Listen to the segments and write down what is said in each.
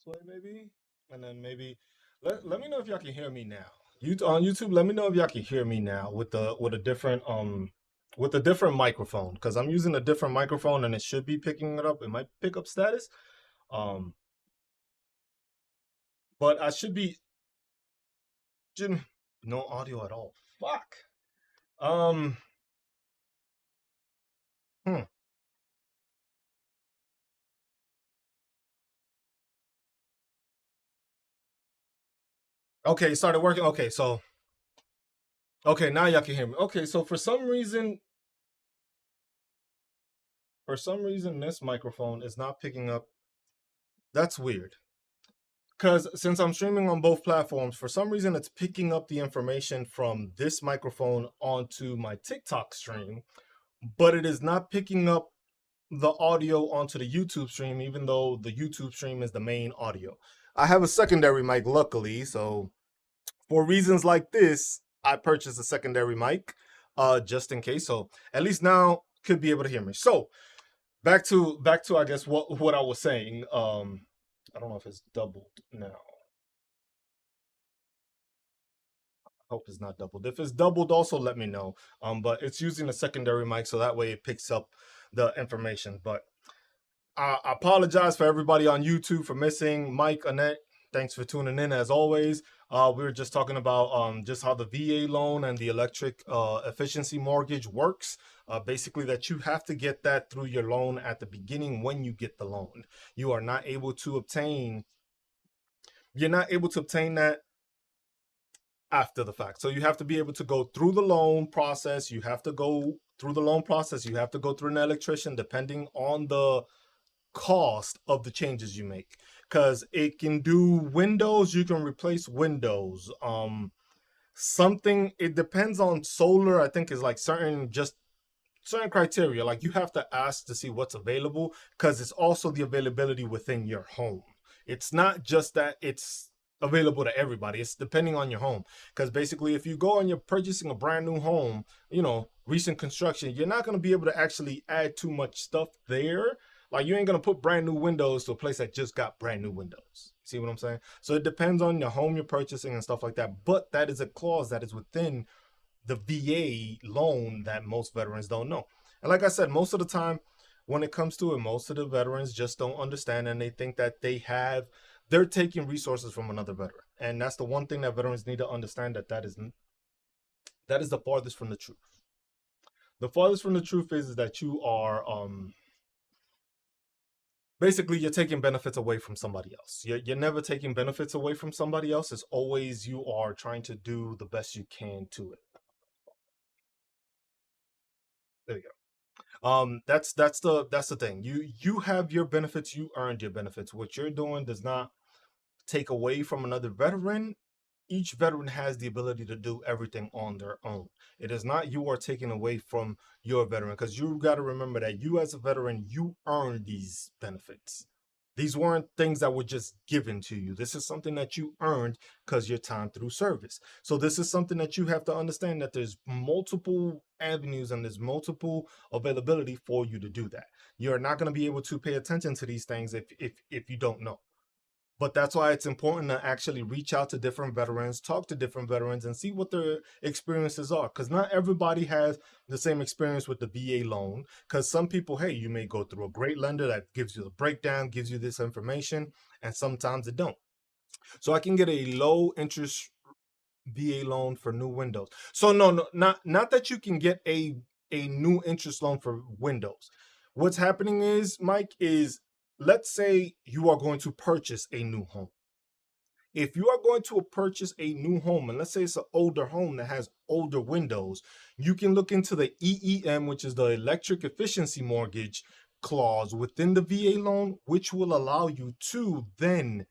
way maybe, and then maybe let me know if y'all can hear me now. You on YouTube, let me know if y'all can hear me now with a different microphone because I'm using a different microphone and it should be picking it up. It might pick up status, um, but I should be no audio at all. Fuck. Um. Hmm. Okay, it started working. Okay, now y'all can hear me. Okay, so for some reason, this microphone is not picking up. That's weird. Because since I'm streaming on both platforms, for some reason it's picking up the information from this microphone onto my TikTok stream, but it is not picking up the audio onto the YouTube stream, even though the YouTube stream is the main audio. I have a secondary mic, luckily, so for reasons like this, I purchased a secondary mic, just in case. So at least now could be able to hear me. So back to I guess what I was saying. I don't know if it's doubled now. Hope it's not doubled. If it's doubled, also let me know. But it's using a secondary mic, so that way it picks up the information. But I apologize for everybody on YouTube for missing. Mike, Annette, thanks for tuning in as always. We were just talking about just how the VA loan and the electric efficiency mortgage works. Basically, that you have to get that through your loan at the beginning when you get the loan. You are not able to obtain. You're not able to obtain that after the fact. So you have to be able to go through the loan process. You have to go through the loan process. You have to go through an electrician depending on the cost of the changes you make. Because it can do windows, you can replace windows. Something it depends on solar, I think is like certain criteria. Like you have to ask to see what's available because it's also the availability within your home. It's not just that it's available to everybody. It's depending on your home. Because basically, if you go and you're purchasing a brand new home, recent construction, you're not going to be able to actually add too much stuff there. Like you ain't going to put brand new windows to a place that just got brand new windows. See what I'm saying? So it depends on the home you're purchasing and stuff like that. But that is a clause that is within the VA loan that most veterans don't know. And like I said, most of the time when it comes to it, most of the veterans just don't understand and they think that they're taking resources from another veteran. And that's the one thing that veterans need to understand that is the farthest from the truth. The farthest from the truth is that you are basically you're taking benefits away from somebody else. You're never taking benefits away from somebody else. It's always you are trying to do the best you can to it. There you go. That's the thing. You have your benefits. You earned your benefits. What you're doing does not take away from another veteran. Each veteran has the ability to do everything on their own. It is not you are taking away from your veteran because you got to remember that you as a veteran, you earned these benefits. These weren't things that were just given to you. This is something that you earned because your time through service. So this is something that you have to understand that there's multiple avenues and there's multiple availability for you to do that. You're not going to be able to pay attention to these things if you don't know. But that's why it's important to actually reach out to different veterans, talk to different veterans, and see what their experiences are. Because not everybody has the same experience with the VA loan. Because some people, hey, you may go through a great lender that gives you the breakdown, gives you this information, and sometimes it don't. So I can get a low interest VA loan for new windows. So no, not that you can get a new interest loan for windows. What's happening is, Mike, is let's say you are going to purchase a new home. If you are going to purchase a new home, and let's say it's an older home that has older windows, you can look into the EEM, which is the electric efficiency mortgage clause within the VA loan, which will allow you to then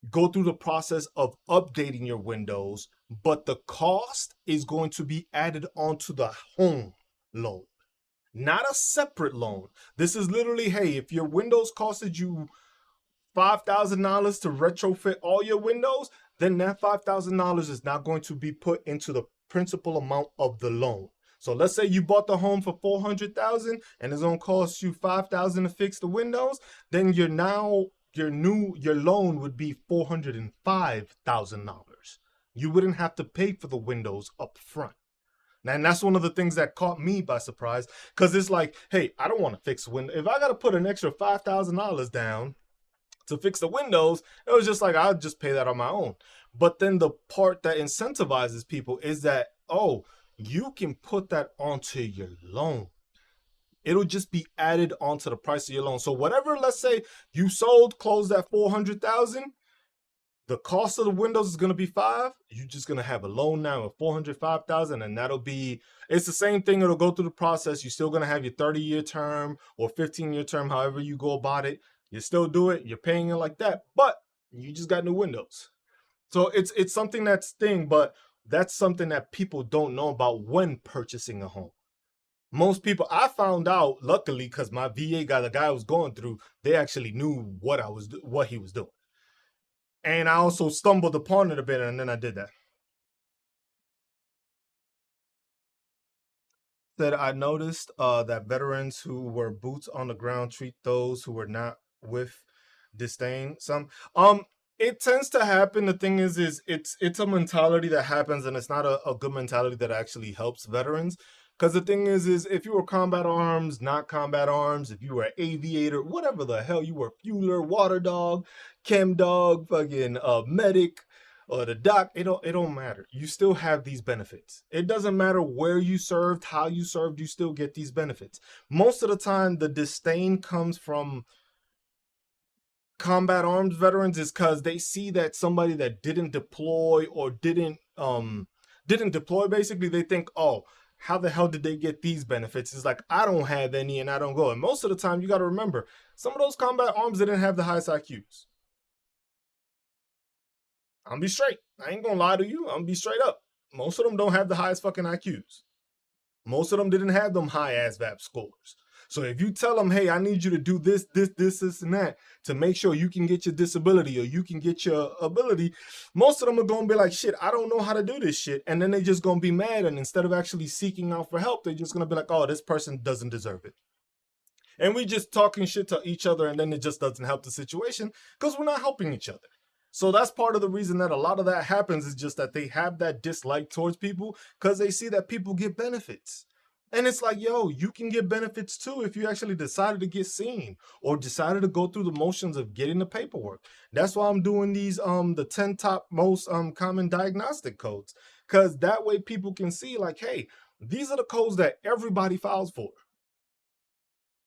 go through the process of updating your windows, but the cost is going to be added onto the home loan, not a separate loan. This is literally, hey, if your windows costed you $5,000 to retrofit all your windows, then that $5,000 is not going to be put into the principal amount of the loan. So let's say you bought the home for $400,000 and it's going to cost you $5,000 to fix the windows, then you're now your loan would be $405,000. You wouldn't have to pay for the windows up front. And that's one of the things that caught me by surprise, because it's like, hey, I don't want to fix window. If I got to put an extra $5,000 down to fix the windows, it was just like, I'll just pay that on my own. But then the part that incentivizes people is that, oh, you can put that onto your loan. It'll just be added onto the price of your loan. So whatever, let's say you closed at 400,000, the cost of the windows is going to be $5,000. You're just going to have a loan now of 405,000, and that'll be, it's the same thing. It'll go through the process. You're still going to have your 30-year term or 15-year term, however you go about it. You still do it. You're paying it like that, but you just got new windows. So it's something that's thing, but that's something that people don't know about when purchasing a home. Most people, I found out, luckily, because my VA guy, the guy I was going through, they actually knew what he was doing. And I also stumbled upon it a bit, and then I did that. Said I noticed that veterans who were boots on the ground treat those who were not with disdain. It tends to happen. The thing is it's a mentality that happens, and it's not a good mentality that actually helps veterans. Because the thing is if you were combat arms, not combat arms, if you were an aviator, whatever the hell you were, fueler, water dog, chem dog, fucking medic, or the doc, it don't matter. You still have these benefits. It doesn't matter where you served, how you served, you still get these benefits. Most of the time, the disdain comes from combat arms veterans is because they see that somebody that didn't deploy or didn't deploy, basically, they think, oh, how the hell did they get these benefits? It's like, I don't have any and I don't go. And most of the time, you got to remember, some of those combat arms didn't have the highest IQs. I'm gonna be straight. I ain't gonna lie to you. I'm gonna be straight up. Most of them don't have the highest fucking IQs. Most of them didn't have them high ass VAP scores. So if you tell them, hey, I need you to do this, and that to make sure you can get your disability or you can get your ability, most of them are going to be like, shit, I don't know how to do this shit. And then they're just going to be mad. And instead of actually seeking out for help, they're just going to be like, oh, this person doesn't deserve it. And we just talking shit to each other, and then it just doesn't help the situation because we're not helping each other. So that's part of the reason that a lot of that happens, is just that they have that dislike towards people because they see that people get benefits. And it's like, yo, you can get benefits too if you actually decided to get seen or decided to go through the motions of getting the paperwork. That's why I'm doing these the 10 top most common diagnostic codes, because that way people can see, like, hey, these are the codes that everybody files for.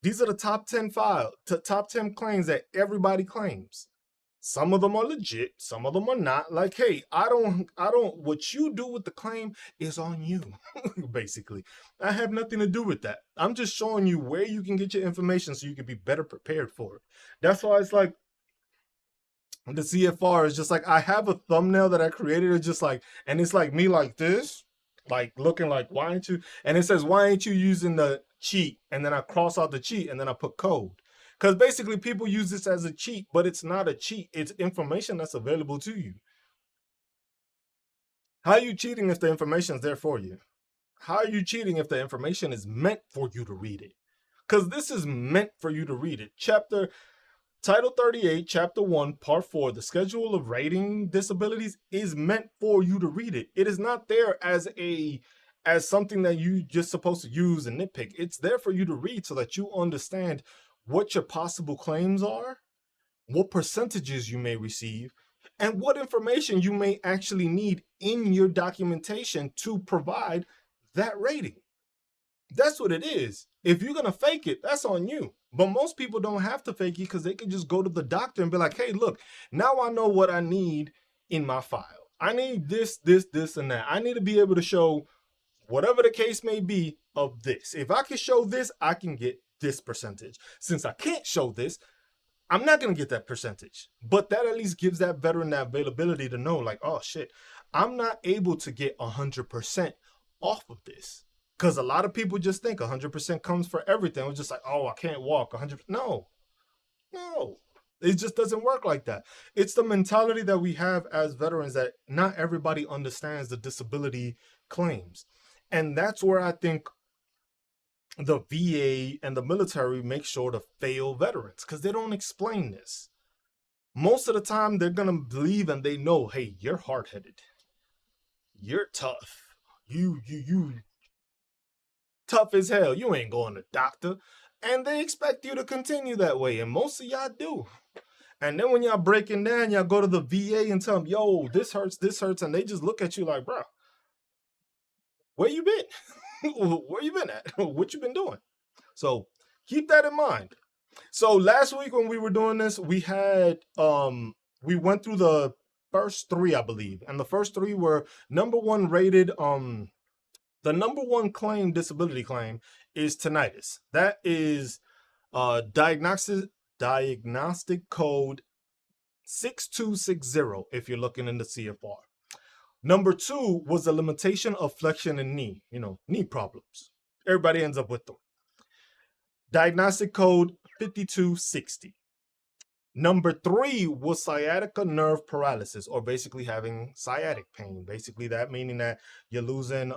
These are the top 10 top 10 claims that everybody claims. Some of them are legit, some of them are not. Like, hey, I don't, what you do with the claim is on you, basically. I have nothing to do with that. I'm just showing you where you can get your information so you can be better prepared for it. That's why it's like, the CFR is just like, I have a thumbnail that I created. It's just like, and it's like me like this, like looking like, why ain't you? And it says, why ain't you using the cheat? And then I cross out the cheat and then I put code. Because basically people use this as a cheat, but it's not a cheat. It's information that's available to you. How are you cheating if the information is there for you? How are you cheating if the information is meant for you to read it? Because this is meant for you to read it. Title 38, Chapter 1, Part 4, the schedule of rating disabilities is meant for you to read it. It is not there as something that you just supposed to use and nitpick. It's there for you to read so that you understand what your possible claims are, what percentages you may receive, and what information you may actually need in your documentation to provide that rating. That's what it is. If you're going to fake it, that's on you. But most people don't have to fake it because they can just go to the doctor and be like, hey, look, now I know what I need in my file. I need this, and that. I need to be able to show whatever the case may be of this. If I can show this, I can get this percentage. Since I can't show this, I'm not going to get that percentage. But that at least gives that veteran that availability to know, like, oh shit, I'm not able to get 100% off of this. Because a lot of people just think 100% comes for everything. It's just like, oh, I can't walk 100%. No. It just doesn't work like that. It's the mentality that we have as veterans that not everybody understands the disability claims. And that's where I think the VA and the military make sure to fail veterans, because they don't explain this. most of the time they're gonna believe and they know, hey, you're hard-headed, you're tough, you tough as hell, you ain't going to doctor, and they expect you to continue that way, and most of y'all do. And then when y'all breaking down, y'all go to the VA and tell them, yo, this hurts, and they just look at you like, bro, where you been? Where you been at? What you been doing? So keep that in mind. So last week when we were doing this, we had we went through the first three, I believe, and the first three were number one rated. The number one claim, disability claim, is tinnitus. That is diagnostic code 6260 if you're looking in the CFR. Number two was the limitation of flexion in knee, knee problems. Everybody ends up with them. Diagnostic code 5260. Number three was sciatica nerve paralysis, or basically having sciatic pain. Basically, that meaning that you're losing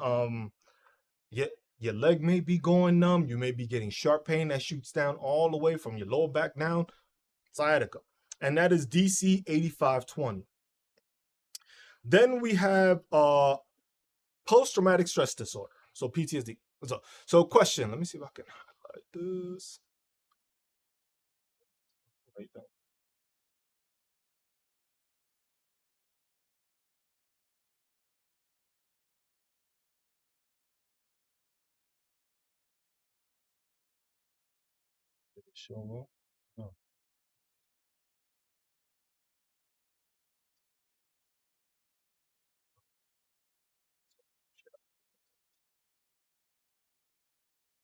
your leg may be going numb, you may be getting sharp pain that shoots down all the way from your lower back down, sciatica. And that is DC 8520. Then we have post-traumatic stress disorder, so PTSD. So question, let me see if I can highlight this. Right there. Did it show up? No.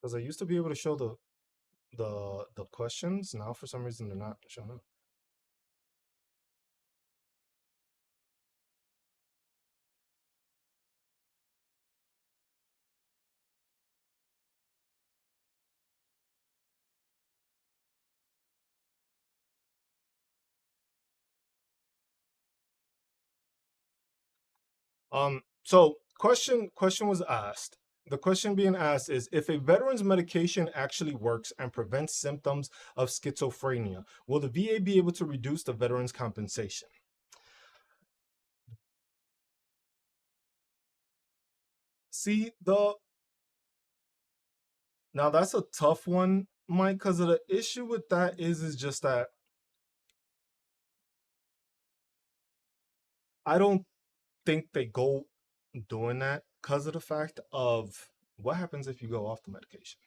Because I used to be able to show the questions. Now for some reason they're not showing up. So question was asked. The question being asked is, if a veteran's medication actually works and prevents symptoms of schizophrenia, will the VA be able to reduce the veteran's compensation? See, now that's a tough one, Mike, because the issue with that is just that I don't think they go doing that because of the fact of what happens if you go off the medication.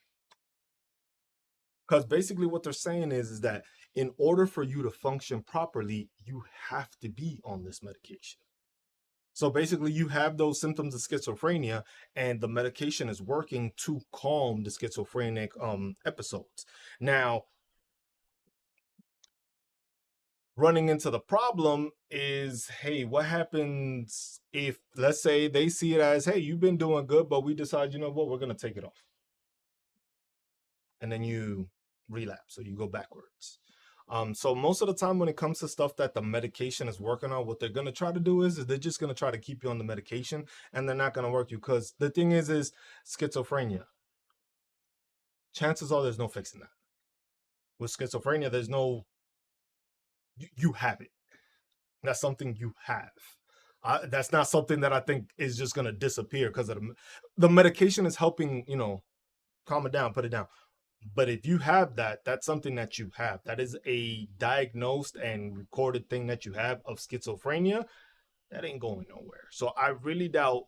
Because basically what they're saying is that in order for you to function properly, you have to be on this medication. So basically you have those symptoms of schizophrenia and the medication is working to calm the schizophrenic episodes. Now, running into the problem is, hey, what happens if, let's say, they see it as, hey, you've been doing good, but we decide, you know what, we're going to take it off. And then you relapse, or you go backwards. So most of the time when it comes to stuff that the medication is working on, what they're going to try to do is they're just going to try to keep you on the medication, and they're not going to work you. Because the thing is schizophrenia. Chances are there's no fixing that. With schizophrenia, there's no, you have it. That's something you have. That's not something that I think is just going to disappear because of the medication is helping, calm it down, put it down. But if you have that, that's something that you have. That is a diagnosed and recorded thing that you have of schizophrenia. That ain't going nowhere. So I really doubt.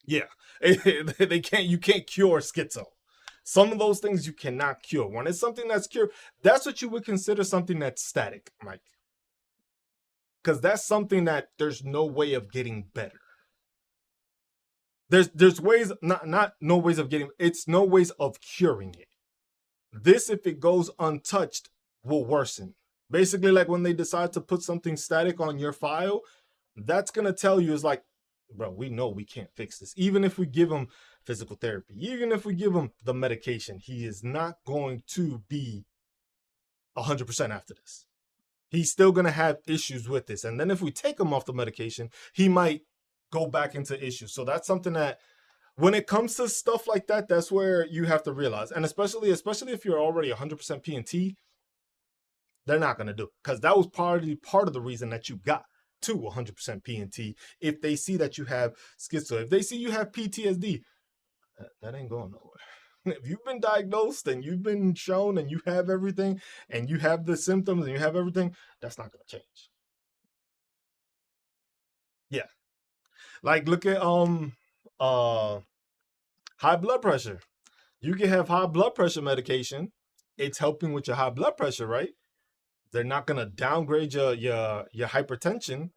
Yeah, you can't cure schizo. Some of those things you cannot cure. When it's something that's cured, that's what you would consider something that's static, Mike. Because that's something that there's no way of getting better. There's ways, not no ways of getting, it's no ways of curing it. This, if it goes untouched, will worsen. Basically, like when they decide to put something static on your file, that's going to tell you, is like, bro, we know we can't fix this. Even if we give him physical therapy, even if we give him the medication, he is not going to be 100% after this. He's still going to have issues with this. And then if we take him off the medication, he might go back into issues. So that's something that, when it comes to stuff like that, that's where you have to realize. And especially if you're already 100% P&T, They're not going to do it because that was part of the reason that you got to 100% PNT. If they see that you have schizo, if they see you have PTSD, that ain't going nowhere. If you've been diagnosed and you've been shown and you have everything and you have the symptoms and you have everything, that's not going to change. Yeah. Like look at high blood pressure. You can have high blood pressure medication. It's helping with your high blood pressure, right? They're not going to downgrade your hypertension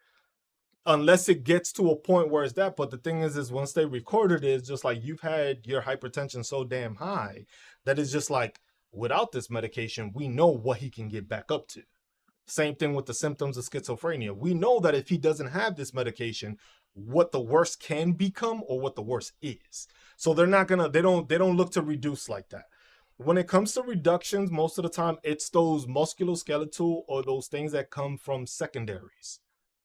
unless it gets to a point where it's that. But the thing is once they record it, it's just like you've had your hypertension so damn high that it's just like, without this medication, we know what he can get back up to. Same thing with the symptoms of schizophrenia. We know that if he doesn't have this medication, what the worst can become or what the worst is. So they're not gonna, they don't look to reduce like that. When it comes to reductions, most of the time it's those musculoskeletal or those things that come from secondaries.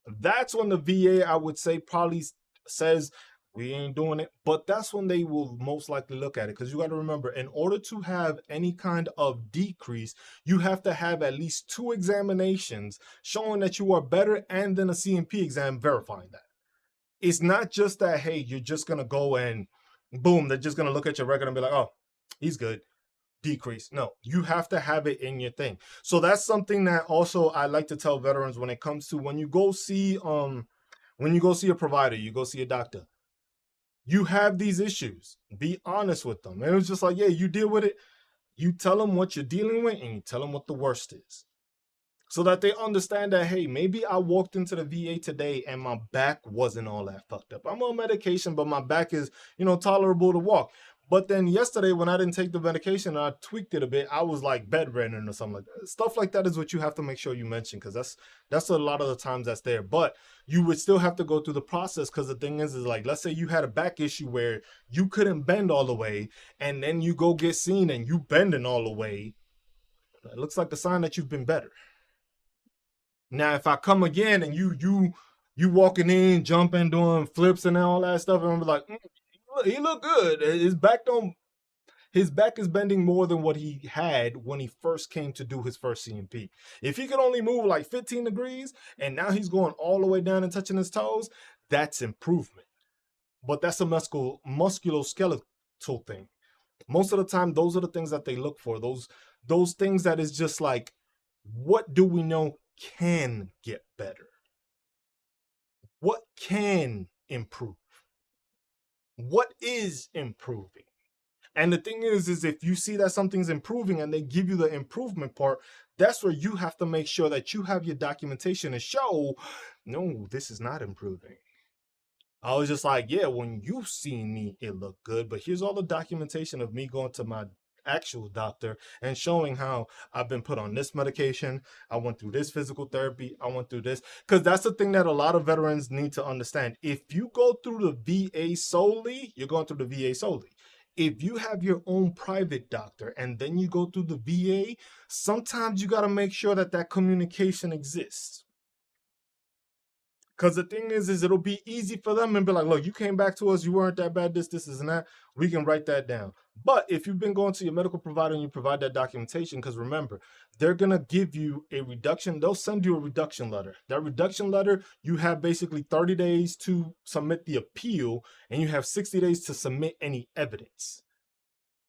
That's when the VA, I would say, probably says we ain't doing it, but that's when they will most likely look at it. Because you got to remember, in order to have any kind of decrease, you have to have at least 2 examinations showing that you are better, and then a CMP exam verifying that. It's not just that, hey, you're just going to go and boom, they're just going to look at your record and be like, oh, he's good, decrease. No, you have to have it in your thing. So that's something that also I like to tell veterans when it comes to when you go see a provider, you go see a doctor, you have these issues, be honest with them. And it was just like, yeah, you deal with it. You tell them what you're dealing with and you tell them what the worst is, so that they understand that, hey, maybe I walked into the VA today and my back wasn't all that fucked up. I'm on medication, but my back is, tolerable to walk. But then yesterday when I didn't take the medication and I tweaked it a bit, I was like bedridden or something like that. Stuff like that is what you have to make sure you mention, because that's a lot of the times that's there. But you would still have to go through the process, because the thing is like, let's say you had a back issue where you couldn't bend all the way, and then you go get seen and you bending all the way. It looks like the sign that you've been better. Now, if I come again and you walking in, jumping, doing flips and all that stuff, and I'm like, he look good. His back is bending more than what he had when he first came to do his first CMP. If he could only move like 15 degrees and now he's going all the way down and touching his toes, that's improvement. But that's a musculoskeletal thing. Most of the time, those are the things that they look for. Those things that is just like, what do we know can get better? What can improve? What is improving? And the thing is if you see that something's improving and they give you the improvement part, that's where you have to make sure that you have your documentation to show, no, this is not improving. I was just like, yeah, when you seen me, it looked good, but here's all the documentation of me going to my actual doctor and showing how I've been put on this medication, I went through this physical therapy, I went through this. Because that's the thing that a lot of veterans need to understand. If you go through the VA solely, you're going through the VA solely. If you have your own private doctor and then you go through the VA, sometimes you got to make sure that communication exists. Because the thing is it'll be easy for them and be like, look, you came back to us, you weren't that bad, this, and that. We can write that down. But if you've been going to your medical provider and you provide that documentation, because remember, they're going to give you a reduction. They'll send you a reduction letter. That reduction letter, you have basically 30 days to submit the appeal, and you have 60 days to submit any evidence.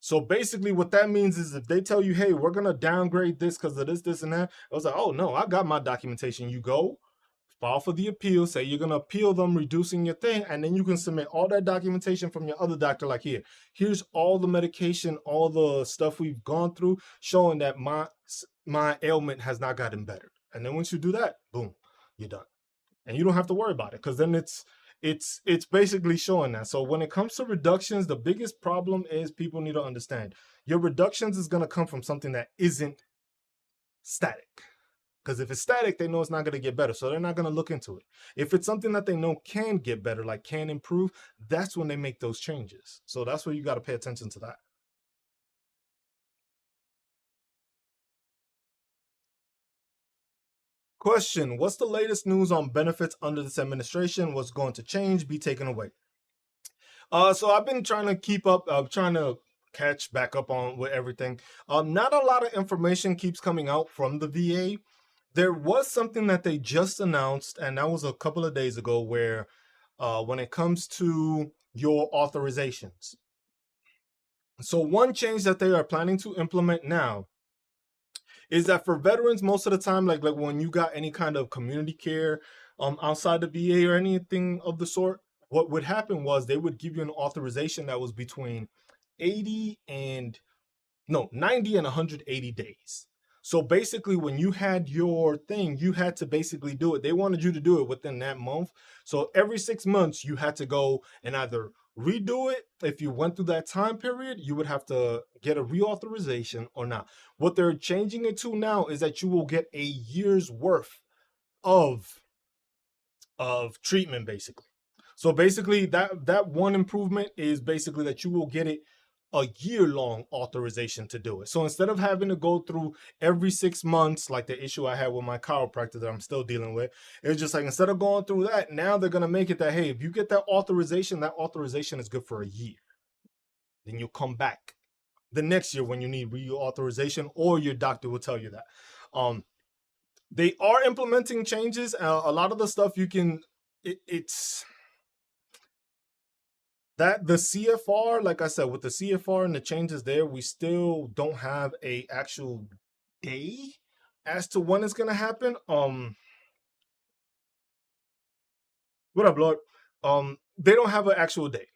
So basically what that means is if they tell you, hey, we're going to downgrade this because of this, and that, I was like, oh, no, I got my documentation. You go, file for the appeal, say you're going to appeal them, reducing your thing, and then you can submit all that documentation from your other doctor, like here's all the medication, all the stuff we've gone through, showing that my ailment has not gotten better. And then once you do that, boom, you're done. And you don't have to worry about it, because then it's basically showing that. So when it comes to reductions, the biggest problem is people need to understand your reductions is going to come from something that isn't static. Because if it's static, they know it's not going to get better. So they're not going to look into it. If it's something that they know can get better, like can improve, that's when they make those changes. So that's where you got to pay attention to that. Question: what's the latest news on benefits under this administration? What's going to change, be taken away? So I've been trying to keep up, trying to catch back up on with everything. Not a lot of information keeps coming out from the VA. There was something that they just announced, and that was a couple of days ago, where when it comes to your authorizations. So one change that they are planning to implement now is that for veterans, most of the time, like when you got any kind of community care outside the VA or anything of the sort, what would happen was they would give you an authorization that was between 80 and 90 and 180 days. So basically, when you had your thing, you had to basically do it. They wanted you to do it within that month. So every 6 months, you had to go and either redo it. If you went through that time period, you would have to get a reauthorization or not. What they're changing it to now is that you will get a year's worth of treatment, basically. So basically, that one improvement is basically that you will get it a year-long authorization to do it. So instead of having to go through every 6 months, like the issue I had with my chiropractor that I'm still dealing with, it's just like instead of going through that, now they're gonna make it that, hey, if you get that authorization is good for a year. Then you'll come back the next year when you need reauthorization, or your doctor will tell you that. They are implementing changes. A lot of the stuff you can, it's that the CFR, like I said, with the CFR and the changes there, we still don't have a actual day as to when it's gonna happen. What up, Lord? They don't have an actual day.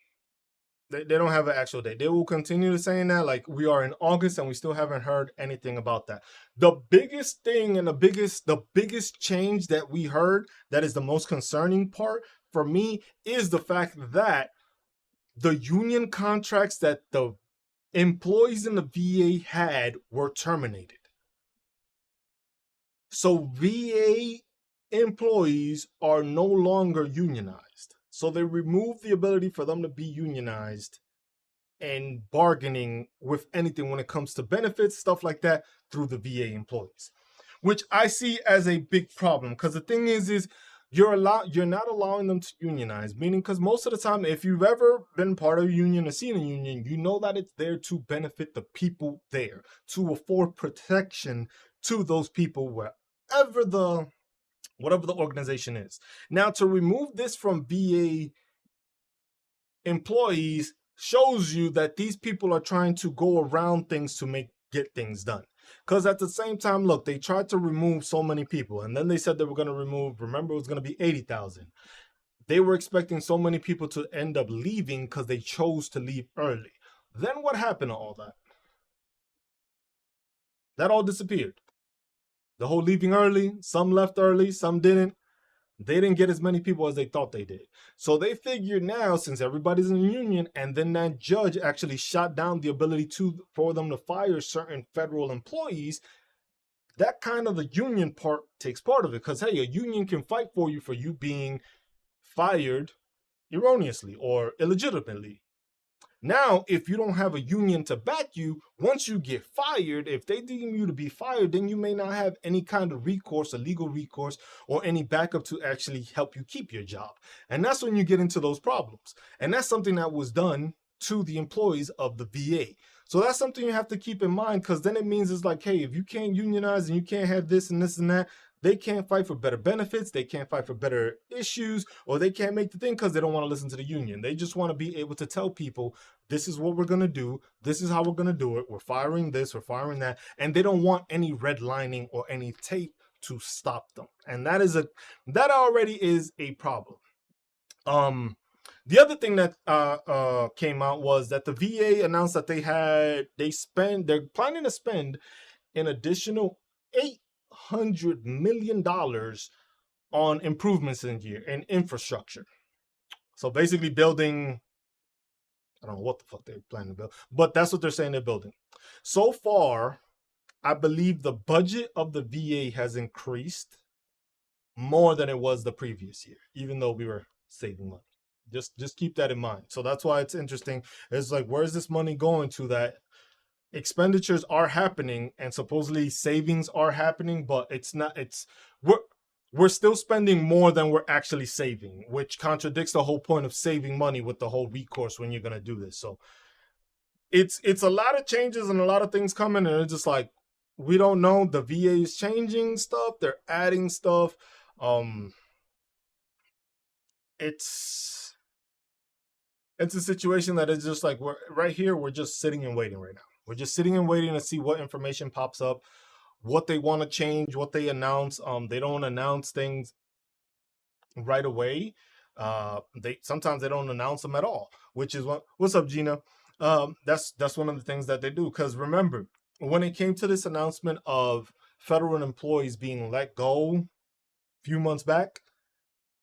They don't have an actual day. They will continue saying that, like we are in August and we still haven't heard anything about that. The biggest thing and the biggest change that we heard that is the most concerning part for me is the fact that the union contracts that the employees in the VA had were terminated. So VA employees are no longer unionized. So they removed the ability for them to be unionized and bargaining with anything when it comes to benefits, stuff like that, through the VA employees, which I see as a big problem. Because the thing is you're not allowing them to unionize, meaning because most of the time, if you've ever been part of a union or seen a union, you know that it's there to benefit the people there, to afford protection to those people whatever the organization is. Now, to remove this from VA employees shows you that these people are trying to go around things to get things done. Because at the same time, look, they tried to remove so many people, and then they said they were going to remove, remember, it was going to be 80,000. They were expecting so many people to end up leaving because they chose to leave early. Then what happened to all that? That all disappeared. The whole leaving early, some left early, some didn't. They didn't get as many people as they thought they did. So they figured now, since everybody's in the union, and then that judge actually shot down the ability for them to fire certain federal employees, that kind of the union part takes part of it. Because, hey, a union can fight for you being fired erroneously or illegitimately. Now, if you don't have a union to back you, once you get fired, if they deem you to be fired, then you may not have any kind of recourse, a legal recourse, or any backup to actually help you keep your job. And that's when you get into those problems. And that's something that was done to the employees of the VA. So that's something you have to keep in mind, because then it means it's like, hey, if you can't unionize and you can't have this and this and that, they can't fight for better benefits, they can't fight for better issues, or they can't make the thing because they don't want to listen to the union. They just want to be able to tell people, this is what we're going to do, this is how we're going to do it, we're firing this, we're firing that, and they don't want any redlining or any tape to stop them. And that already is a problem. The other thing that came out was that the VA announced that they're planning to spend an additional $800 million on improvements in infrastructure. So basically building, I don't know what the fuck they're planning to build, but that's what they're saying they're building. So far, I believe the budget of the VA has increased more than it was the previous year, even though we were saving money. Just keep that in mind. So that's why it's interesting. It's like, where's this money going to? That expenditures are happening and supposedly savings are happening, but it's not. We're still spending more than we're actually saving, which contradicts the whole point of saving money with the whole recourse when you're gonna do this. So it's a lot of changes and a lot of things coming, and it's just like we don't know. The VA is changing stuff, they're adding stuff. Um, it's it's a situation that is just like we're right here. We're just sitting and waiting right now. We're just sitting and waiting to see what information pops up, what they want to change, what they announce. They don't announce things right away. They sometimes they don't announce them at all, which is what's up, Gina. That's one of the things that they do. Because remember, when it came to this announcement of federal employees being let go a few months back,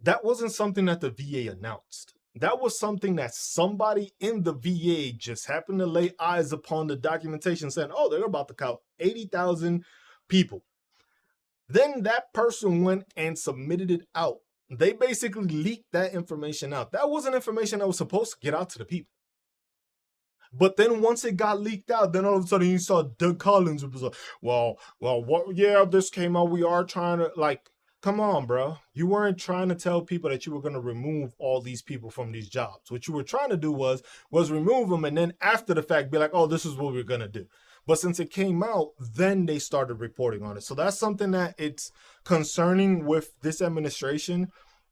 that wasn't something that the VA announced. That was something that somebody in the VA just happened to lay eyes upon the documentation saying, oh, they're about to count 80,000 people. Then that person went and submitted it out. They basically leaked that information out. That wasn't information that was supposed to get out to the people. But then once it got leaked out, then all of a sudden you saw Doug Collins was like, well, what? Yeah, this came out. We are trying to come on, bro. You weren't trying to tell people that you were going to remove all these people from these jobs. What you were trying to do was remove them, and then after the fact, be like, oh, this is what we're going to do. But since it came out, then they started reporting on it. So that's something that it's concerning with this administration.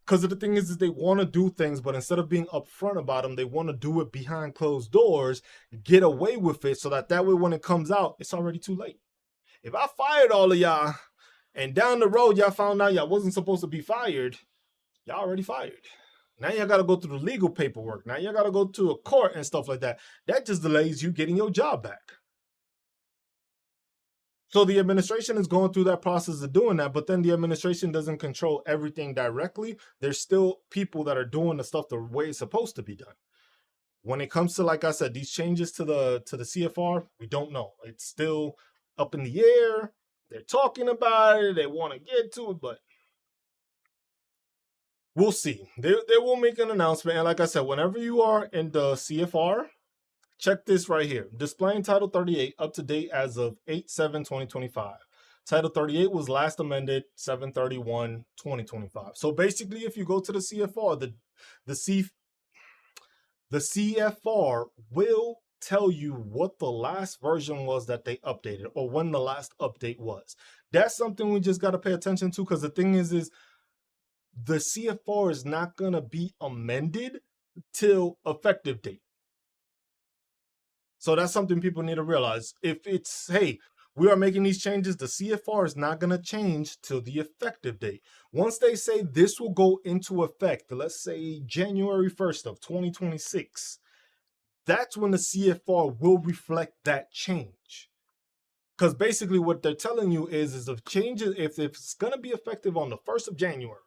Because the thing is they want to do things, but instead of being upfront about them, they want to do it behind closed doors, get away with it, so that way when it comes out, it's already too late. If I fired all of y'all, and down the road y'all found out y'all wasn't supposed to be fired, y'all already fired. Now y'all got to go through the legal paperwork. Now y'all got to go to a court and stuff like that. That just delays you getting your job back. So the administration is going through that process of doing that, but then the administration doesn't control everything directly. There's still people that are doing the stuff the way it's supposed to be done. When it comes to, like I said, these changes to the CFR, we don't know. It's still up in the air. They're talking about it. They want to get to it, but we'll see. They will make an announcement. And like I said, whenever you are in the CFR, check this right here. Displaying Title 38 up to date as of 8/7/2025. Title 38 was last amended 7/31/2025. So basically, if you go to the CFR, the CFR will tell you what the last version was that they updated, or when the last update was. That's something we just got to pay attention to, because the thing is the CFR is not going to be amended till effective date. So that's something people need to realize. If it's, hey, we are making these changes, the CFR is not going to change till the effective date. Once they say this will go into effect, let's say January 1st of 2026, that's when the CFR will reflect that change. Because basically what they're telling you is if changes, if it's going to be effective on the 1st of January,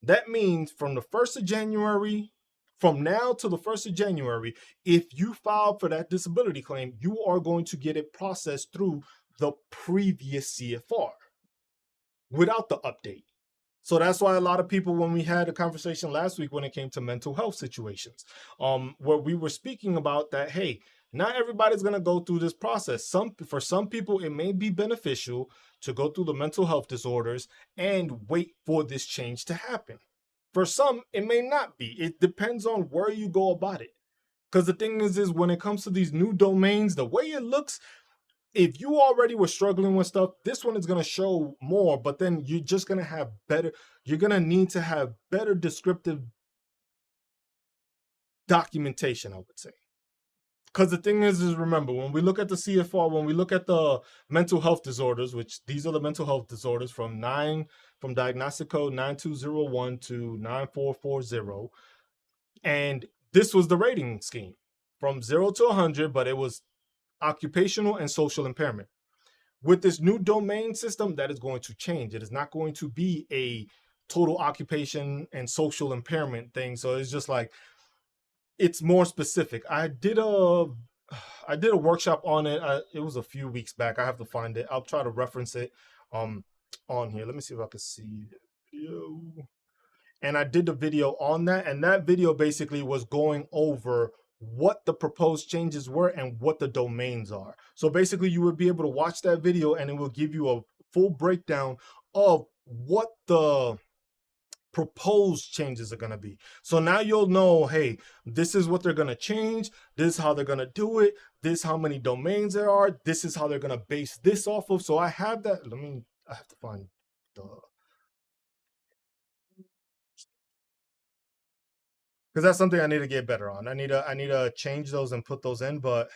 that means from the 1st of January, from now to the 1st of January, if you file for that disability claim, you are going to get it processed through the previous CFR without the update. So that's why a lot of people, when we had a conversation last week when it came to mental health situations, where we were speaking about that, hey, not everybody's going to go through this process. For some people, it may be beneficial to go through the mental health disorders and wait for this change to happen. For some, it may not be. It depends on where you go about it. Because the thing is when it comes to these new domains, the way it looks, if you already were struggling with stuff, this one is going to show more, but then you're just going to have better, you're going to need to have better descriptive documentation, I would say. Because the thing is remember, when we look at the CFR, when we look at the mental health disorders, which these are the mental health disorders from Diagnostic Code 9201 to 9440, and this was the rating scheme from 0 to 100, but it was occupational and social impairment. With this new domain system, that is going to change. It is not going to be a total occupation and social impairment thing. So it's just like, it's more specific. I did a workshop on it. It was a few weeks back. I have to find it. I'll try to reference it on here. Let me see if I can see the video. And I did the video on that. And that video basically was going over what the proposed changes were and what the domains are. So basically you would be able to watch that video and it will give you a full breakdown of what the proposed changes are going to be. So now you'll know, hey, this is what they're going to change. This is how they're going to do it. This is how many domains there are. This is how they're going to base this off of. So I have that. I have to find the, because that's something I need to get better on. I need to change those and put those in, but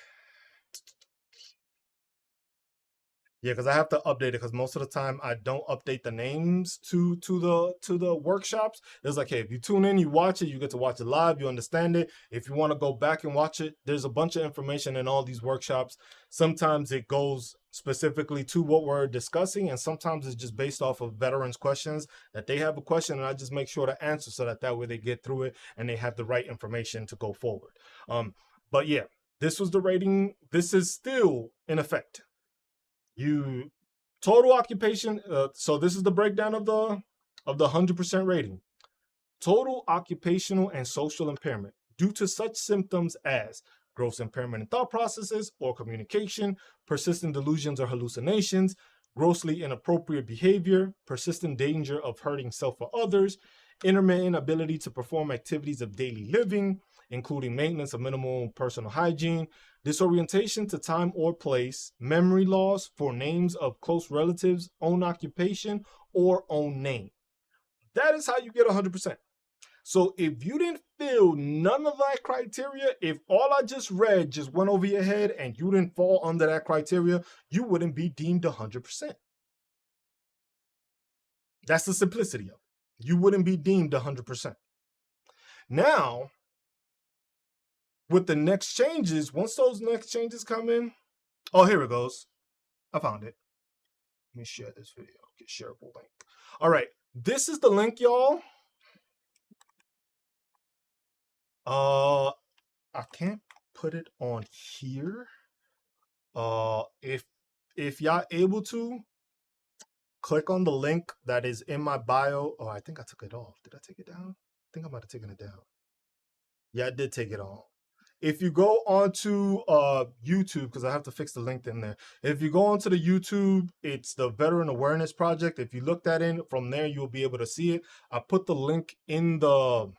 yeah, because I have to update it, because most of the time I don't update the names to the workshops. It's like, hey, if you tune in, you watch it, you get to watch it live, you understand it. If you want to go back and watch it, there's a bunch of information in all these workshops. Sometimes it goes specifically to what we're discussing, and sometimes it's just based off of veterans' questions, that they have a question and I just make sure to answer, so that way they get through it and they have the right information to go forward. But yeah, this was the rating. This is still in effect. You total occupation. So this is the breakdown of the 100% rating. Total occupational and social impairment due to such symptoms as gross impairment in thought processes or communication, persistent delusions or hallucinations, grossly inappropriate behavior, persistent danger of hurting self or others, intermittent ability to perform activities of daily living, including maintenance of minimal personal hygiene, disorientation to time or place, memory loss for names of close relatives, own occupation, or own name. That is how you get 100%. So if you didn't fill none of that criteria, if all I just read just went over your head and you didn't fall under that criteria, you wouldn't be deemed 100%. That's the simplicity of it. You wouldn't be deemed 100%. Now, with the next changes, once those next changes come in, oh, here it goes. I found it. Let me share this video. Get shareable link. All right, this is the link, y'all. I can't put it on here. If y'all able to, click on the link that is in my bio. Oh, I think I took it off. Did I take it down? I think I might have taken it down. Yeah, I did take it off. If you go onto YouTube, because I have to fix the link in there. If you go onto the YouTube, it's the Veteran Awareness Project. If you look that in from there, you'll be able to see it. I put the link in the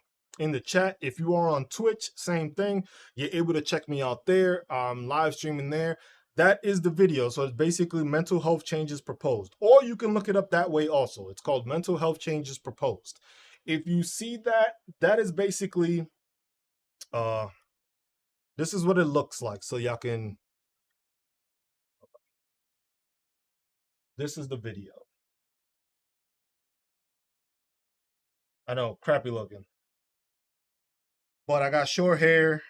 chat. If you are on Twitch, same thing. You're able to check me out there. I'm live streaming there. That is the video. So it's basically mental health changes proposed. Or you can look it up that way also. It's called mental health changes proposed. If you see that, that is basically this is what it looks like. So y'all can, this is the video. I know, crappy looking. But I got short hair.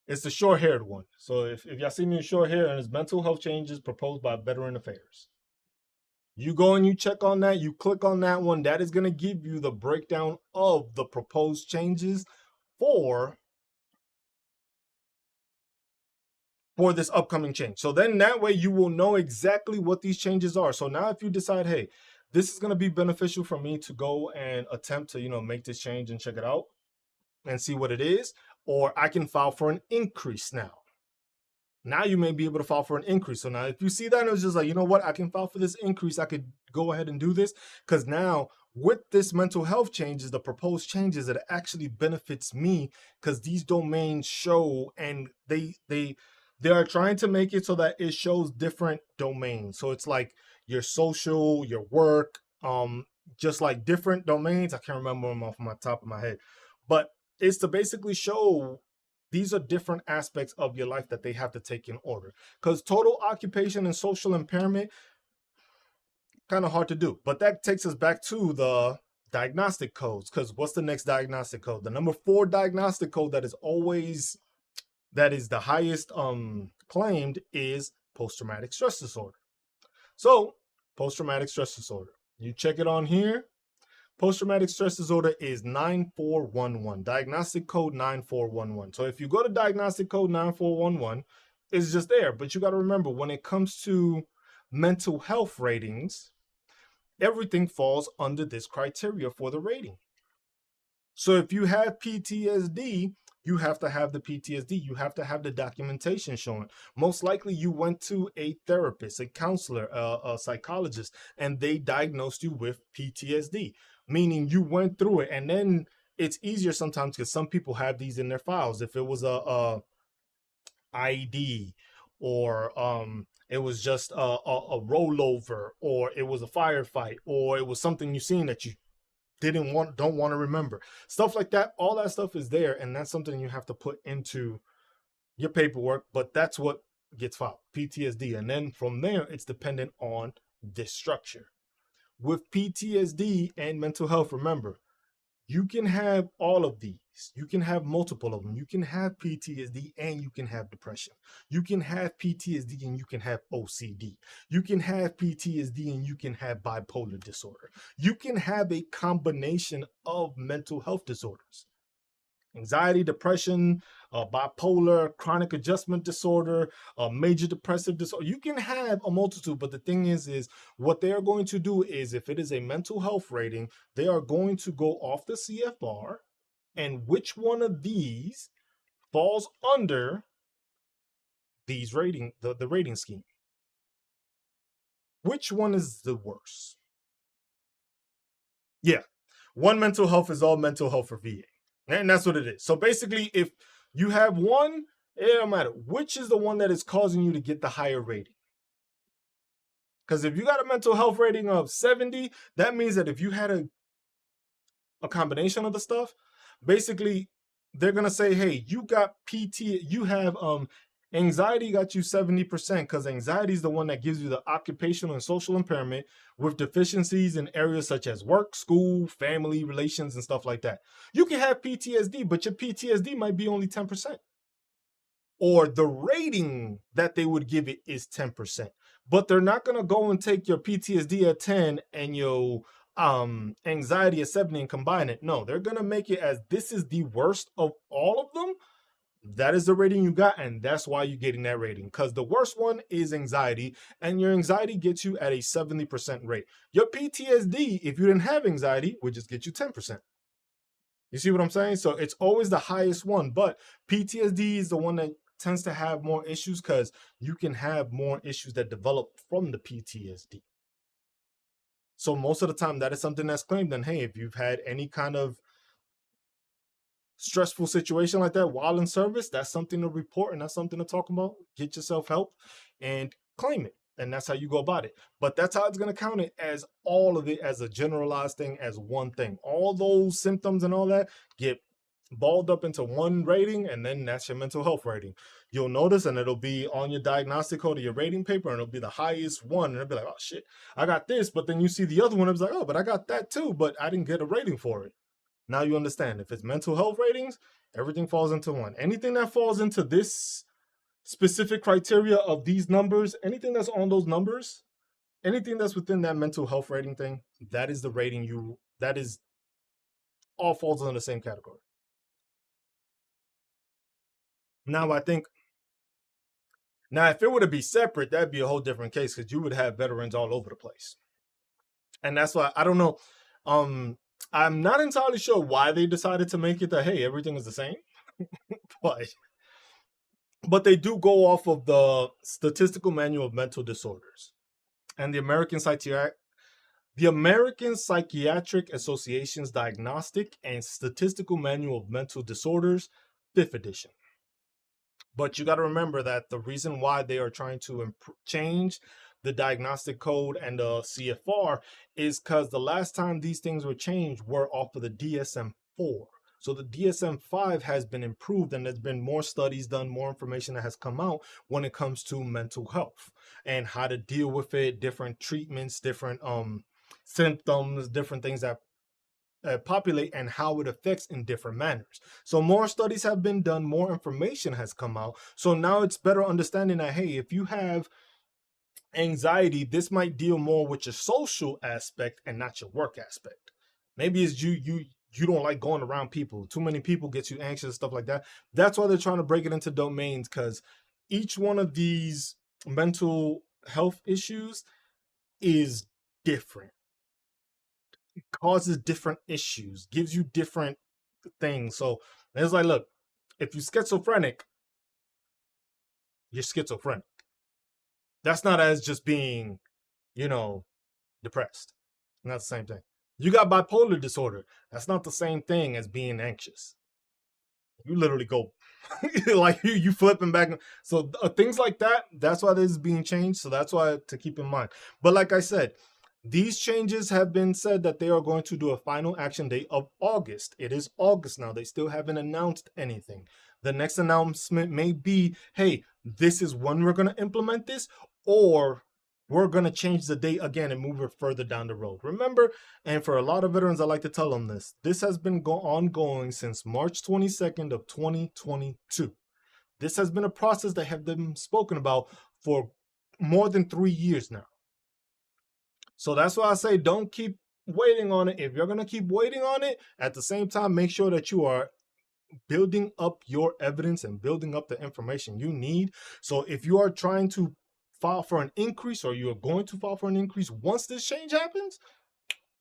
It's the short-haired one. So if y'all see me with short hair, and it's mental health changes proposed by Veteran Affairs. You go and you check on that, you click on that one, that is going to give you the breakdown of the proposed changes for this upcoming change. So then that way you will know exactly what these changes are. So now if you decide, hey, this is going to be beneficial for me to go and attempt to, make this change and check it out and see what it is, or I can file for an increase now. Now you may be able to file for an increase. So now if you see that and it's just like, you know what, I can file for this increase, I could go ahead and do this, because now with this mental health changes, the proposed changes, it actually benefits me, because these domains show, and they are trying to make it so that it shows different domains. So it's like your social, your work, just like different domains. I can't remember them off my top of my head, but it's to basically show these are different aspects of your life that they have to take in order. Because total occupation and social impairment, kind of hard to do. But that takes us back to the diagnostic codes. Because what's the next diagnostic code? The number 4 diagnostic code that is the highest claimed is post-traumatic stress disorder. So post-traumatic stress disorder, you check it on here. Post-traumatic stress disorder is 9411, diagnostic code 9411. So if you go to diagnostic code 9411, it's just there. But you got to remember, when it comes to mental health ratings, everything falls under this criteria for the rating. So if you have PTSD, you have to have the PTSD. You have to have the documentation showing. Most likely you went to a therapist, a counselor, a psychologist, and they diagnosed you with PTSD. meaning you went through it. And then it's easier sometimes because some people have these in their files. If it was a IED, or it was just a rollover, or it was a firefight, or it was something you seen that you don't want to remember, stuff like that. All that stuff is there, and that's something you have to put into your paperwork. But that's what gets filed, PTSD. And then from there, it's dependent on this structure. With PTSD and mental health, remember, you can have all of these. You can have multiple of them. You can have PTSD and you can have depression. You can have PTSD and you can have OCD. You can have PTSD and you can have bipolar disorder. You can have a combination of mental health disorders: anxiety, depression, bipolar, chronic adjustment disorder, major depressive disorder. You can have a multitude, but the thing is what they are going to do is, if it is a mental health rating, they are going to go off the CFR and which one of these falls under these the rating scheme. Which one is the worst? Yeah. One mental health is all mental health for VA. And that's what it is. So basically, if you have one, it don't matter which is the one that is causing you to get the higher rating. Because if you got a mental health rating of 70, that means that if you had a combination of the stuff, basically they're gonna say, hey, you got you have anxiety got you 70%, because anxiety is the one that gives you the occupational and social impairment with deficiencies in areas such as work, school, family, relations, and stuff like that. You can have PTSD, but your PTSD might be only 10%. Or the rating that they would give it is 10%. But they're not going to go and take your PTSD at 10 and your anxiety at 70 and combine it. No, they're going to make it as this is the worst of all of them. That is the rating you got, and that's why you're getting that rating, because the worst one is anxiety, and your anxiety gets you at a 70% rate. Your PTSD, if you didn't have anxiety, would just get you 10%. You see what I'm saying? So it's always the highest one, but PTSD is the one that tends to have more issues because you can have more issues that develop from the PTSD. So most of the time, that is something that's claimed. And hey, if you've had any kind of stressful situation like that while in service, that's something to report and that's something to talk about. Get yourself help and claim it. And that's how you go about it. But that's how it's going to count it, as all of it as a generalized thing, as one thing. All those symptoms and all that get balled up into one rating, and then that's your mental health rating. You'll notice, and it'll be on your diagnostic code of your rating paper, and it'll be the highest one. And it'll be like, oh shit, I got this. But then you see the other one, it's like, oh, but I got that too, but I didn't get a rating for it. Now you understand, if it's mental health ratings, everything falls into one. Anything that falls into this specific criteria of these numbers, anything that's on those numbers, anything that's within that mental health rating thing, that is the rating that is all falls in the same category. Now I think, now if it were to be separate, that'd be a whole different case, because you would have veterans all over the place. And that's why I don't know. I'm not entirely sure why they decided to make it that, hey, everything is the same. but they do go off of the Statistical Manual of Mental Disorders and the American Psychiatric Association's Diagnostic and Statistical Manual of Mental Disorders, 5th edition. But you got to remember that the reason why they are trying to change the diagnostic code and the CFR is because the last time these things were changed were off of the DSM-4. So the DSM-5 has been improved, and there's been more studies done, more information that has come out when it comes to mental health and how to deal with it, different treatments, different symptoms, different things that populate, and how it affects in different manners. So more studies have been done, more information has come out. So now it's better understanding that, hey, if you have anxiety, this might deal more with your social aspect and not your work aspect. Maybe it's you don't like going around people. Too many people get you anxious, stuff like that. That's why they're trying to break it into domains, because each one of these mental health issues is different. It causes different issues, gives you different things. So it's like, look, if you're schizophrenic, you're schizophrenic. That's not as just being, depressed. Not the same thing. You got bipolar disorder. That's not the same thing as being anxious. You literally go like you flipping back. So things like that, that's why this is being changed. So that's why to keep in mind. But like I said, these changes have been said that they are going to do a final action date of August. It is August now. They still haven't announced anything. The next announcement may be, hey, this is when we're going to implement this, or we're going to change the date again and move it further down the road. Remember, and for a lot of veterans, I like to tell them this. This has been ongoing since March 22nd of 2022. This has been a process that have been spoken about for more than 3 years now. So that's why I say don't keep waiting on it. If you're going to keep waiting on it, at the same time, make sure that you are building up your evidence and building up the information you need. So if you are trying to file for an increase, or you are going to file for an increase once this change happens,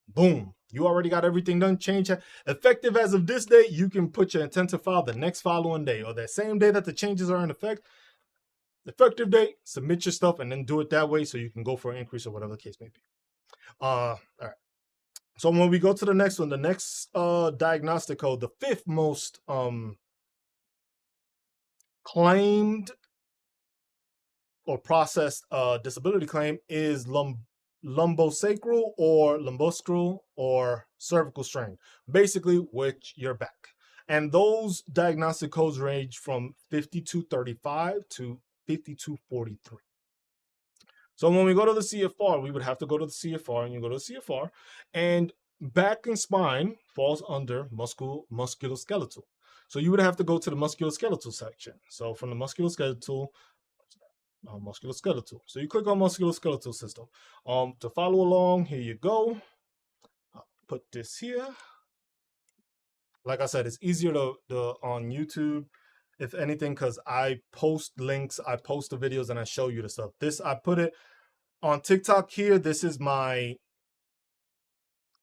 boom, you already got everything done. Change effective as of this date. You can put your intent to file the next following day, or that same day that the changes are in effect. Effective date, submit your stuff, and then do it that way so you can go for an increase or whatever the case may be. All right. So when we go to the next one, the next diagnostic code, the fifth most claimed or processed disability claim is lumbosacral or cervical strain, basically with your back. And those diagnostic codes range from 5235 to 5243. So when we go to the CFR, we would have to go to the CFR, and you go to the CFR, and back and spine falls under musculoskeletal. So you would have to go to the musculoskeletal section. So from the musculoskeletal. So you click on musculoskeletal system. To follow along, here you go. I'll put this here. Like I said, it's easier to on YouTube, if anything, because I post links, I post the videos, and I show you the stuff. This, I put it on TikTok here. This is my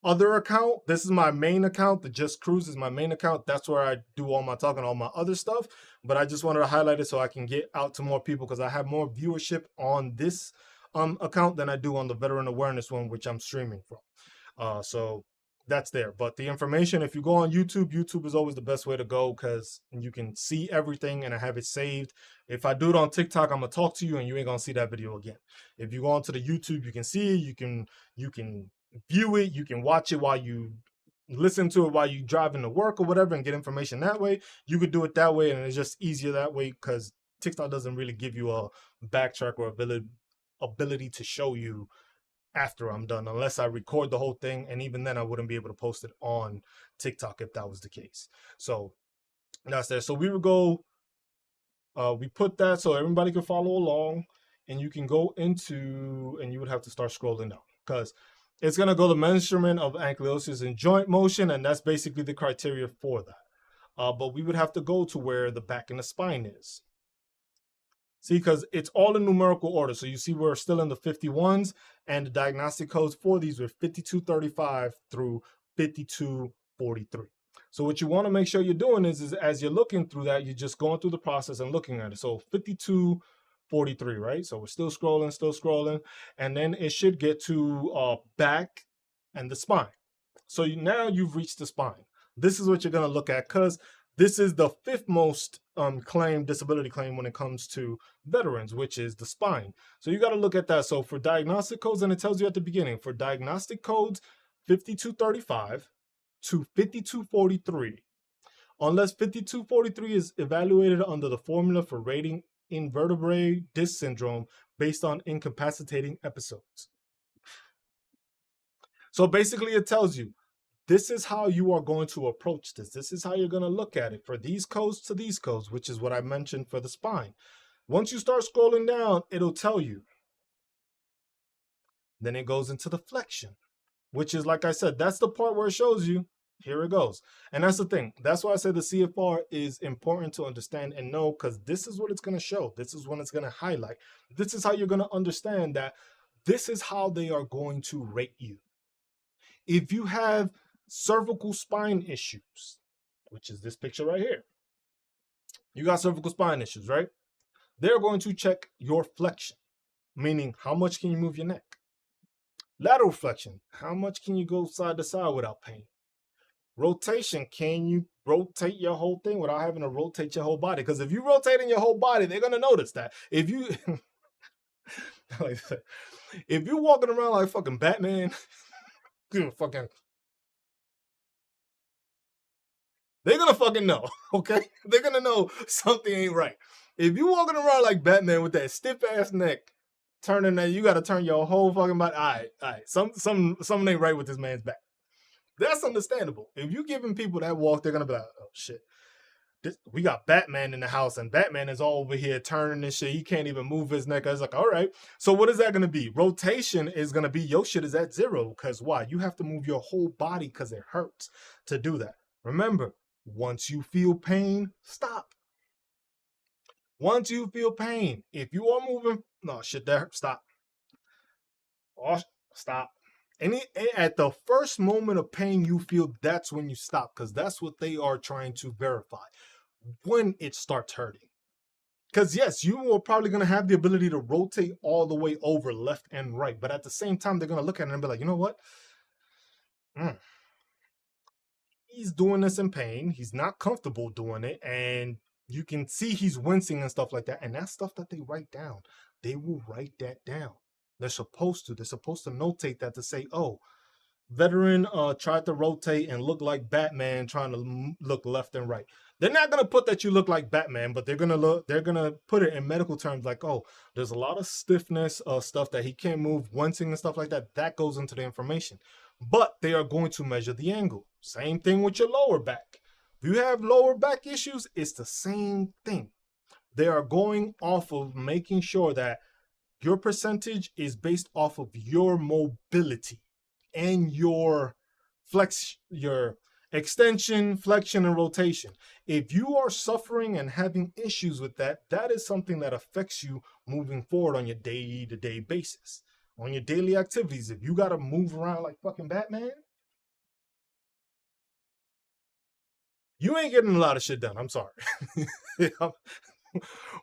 other account. This is my main account. The Just Cruise is my main account. That's where I do all my talking, all my other stuff. But I just wanted to highlight it so I can get out to more people, because I have more viewership on this account than I do on the veteran awareness one, which I'm streaming from. So that's there. But the information, if you go on YouTube, YouTube is always the best way to go, because you can see everything, and I have it saved. If I do it on TikTok, I'm gonna talk to you and you ain't gonna see that video again. If you go onto the YouTube, you can see it, you can view it, you can watch it while you listen to it while you driving to work or whatever, and get information that way. You could do it that way, and it's just easier that way, because TikTok doesn't really give you a backtrack or ability to show you after I'm done, unless I record the whole thing, and even then I wouldn't be able to post it on TikTok if that was the case. So that's there. So we would go, we put that so everybody can follow along, and you can go into, and you would have to start scrolling down, because it's going to go the measurement of ankylosis and joint motion, and that's basically the criteria for that. But we would have to go to where the back and the spine is. See, because it's all in numerical order. So you see we're still in the 51s, and the diagnostic codes for these were 5235 through 5243. So what you want to make sure you're doing is as you're looking through that, you're just going through the process and looking at it. So 5243, right? So we're still scrolling, and then it should get to back and the spine. So now you've reached the spine. This is what you're going to look at, because this is the fifth most claimed disability claim when it comes to veterans, which is the spine. So you got to look at that. So for diagnostic codes, and it tells you at the beginning, for diagnostic codes 5235 to 5243, unless 5243 is evaluated under the formula for rating invertebrate disc syndrome based on incapacitating episodes. So basically it tells you, this is how you are going to approach this. This is how you're going to look at it for these codes to these codes, which is what I mentioned for the spine. Once you start scrolling down, it'll tell you. Then it goes into the flexion, which is, like I said, that's the part where it shows you, here it goes. And that's the thing. That's why I said the CFR is important to understand and know, because this is what it's going to show. This is when it's going to highlight. This is how you're going to understand that this is how they are going to rate you. If you have cervical spine issues, which is this picture right here, you got cervical spine issues, right? They're going to check your flexion, meaning how much can you move your neck? Lateral flexion, how much can you go side to side without pain? Rotation, can you rotate your whole thing without having to rotate your whole body? Because if you rotate in your whole body, they're gonna notice that. If you if you're walking around like fucking Batman, fucking, they're gonna fucking know, okay? They're gonna know something ain't right. If you walking around like Batman with that stiff ass neck, turning that, you gotta turn your whole fucking body. All right. Something ain't right with this man's back. That's understandable. If you giving people that walk, they're gonna be like, oh shit. We got Batman in the house, and Batman is all over here turning and shit. He can't even move his neck. I was like, all right. So what is that gonna be? Rotation is gonna be your shit is at 0. Cause why? You have to move your whole body because it hurts to do that. Remember, once you feel pain, stop. Once you feel pain, if you are moving, no shit, that stop. Oh, stop. At the first moment of pain you feel, that's when you stop, because that's what they are trying to verify when it starts hurting. Because yes, you are probably going to have the ability to rotate all the way over left and right, but at the same time, they're going to look at it and be like, you know what? He's doing this in pain. He's not comfortable doing it, and you can see he's wincing and stuff like that. And that's stuff that they write down. They will write that down. They're supposed to. They're supposed to notate that to say, oh, veteran tried to rotate and look like Batman trying to look left and right. They're not gonna put that you look like Batman, but they're gonna put it in medical terms like, oh, there's a lot of stiffness, stuff that he can't move, wincing and stuff like that. That goes into the information. But they are going to measure the angle. Same thing with your lower back. If you have lower back issues, it's the same thing. They are going off of making sure that your percentage is based off of your mobility and your your extension, flexion, and rotation. If you are suffering and having issues with that, that is something that affects you moving forward on your day-to-day basis. On your daily activities, if you got to move around like fucking Batman, you ain't getting a lot of shit done. I'm sorry.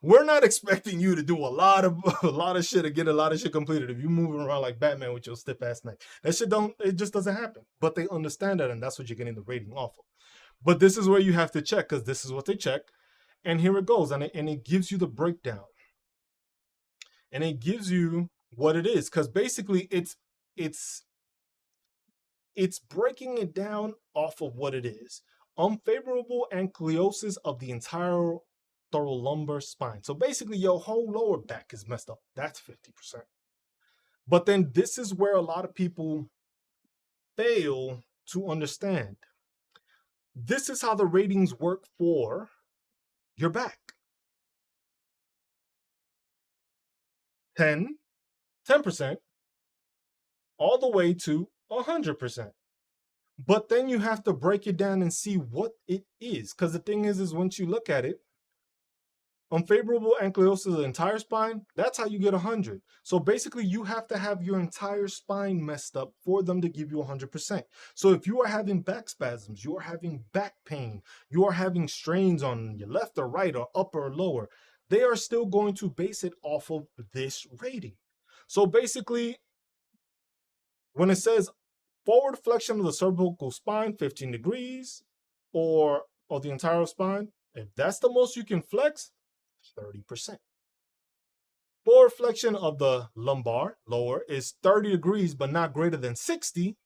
We're not expecting you to do a lot of shit and get a lot of shit completed if you moving around like Batman with your stiff ass neck. That shit it just doesn't happen. But they understand that, and that's what you're getting the rating off of. But this is where you have to check, because this is what they check. And here it goes. And it gives you the breakdown. And it gives you what it is. Because basically it's breaking it down off of what it is. Unfavorable ankylosing of the entire thoracolumbar spine. So basically your whole lower back is messed up. That's 50%. But then this is where a lot of people fail to understand. This is how the ratings work for your back. 10%, all the way to 100%. But then you have to break it down and see what it is. Because the thing is once you look at it, unfavorable ankylosing of the entire spine, that's how you get 100. So basically you have to have your entire spine messed up for them to give you 100%. So if you are having back spasms, you are having back pain, you are having strains on your left or right or upper or lower, they are still going to base it off of this rating. So basically, when it says forward flexion of the cervical spine, 15 degrees, or the entire spine, if that's the most you can flex, 30%. Forward flexion of the lumbar, lower, is 30 degrees, but not greater than 60,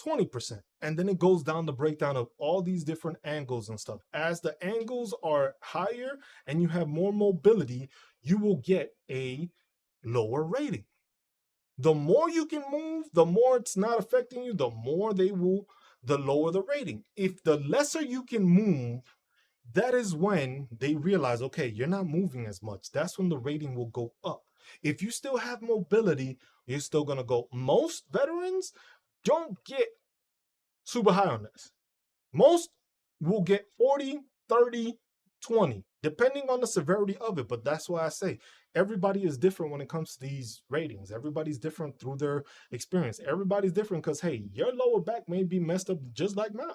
20%. And then it goes down the breakdown of all these different angles and stuff. As the angles are higher and you have more mobility, you will get a lower rating. The more you can move, the more it's not affecting you, the lower the rating. If the lesser you can move, that is when they realize, okay, you're not moving as much. That's when the rating will go up. If you still have mobility, you're still going to go. Most veterans don't get super high on this. Most will get 40, 30, 20, depending on the severity of it. But that's why I say everybody is different when it comes to these ratings. Everybody's different through their experience. Everybody's different because, hey, your lower back may be messed up just like mine.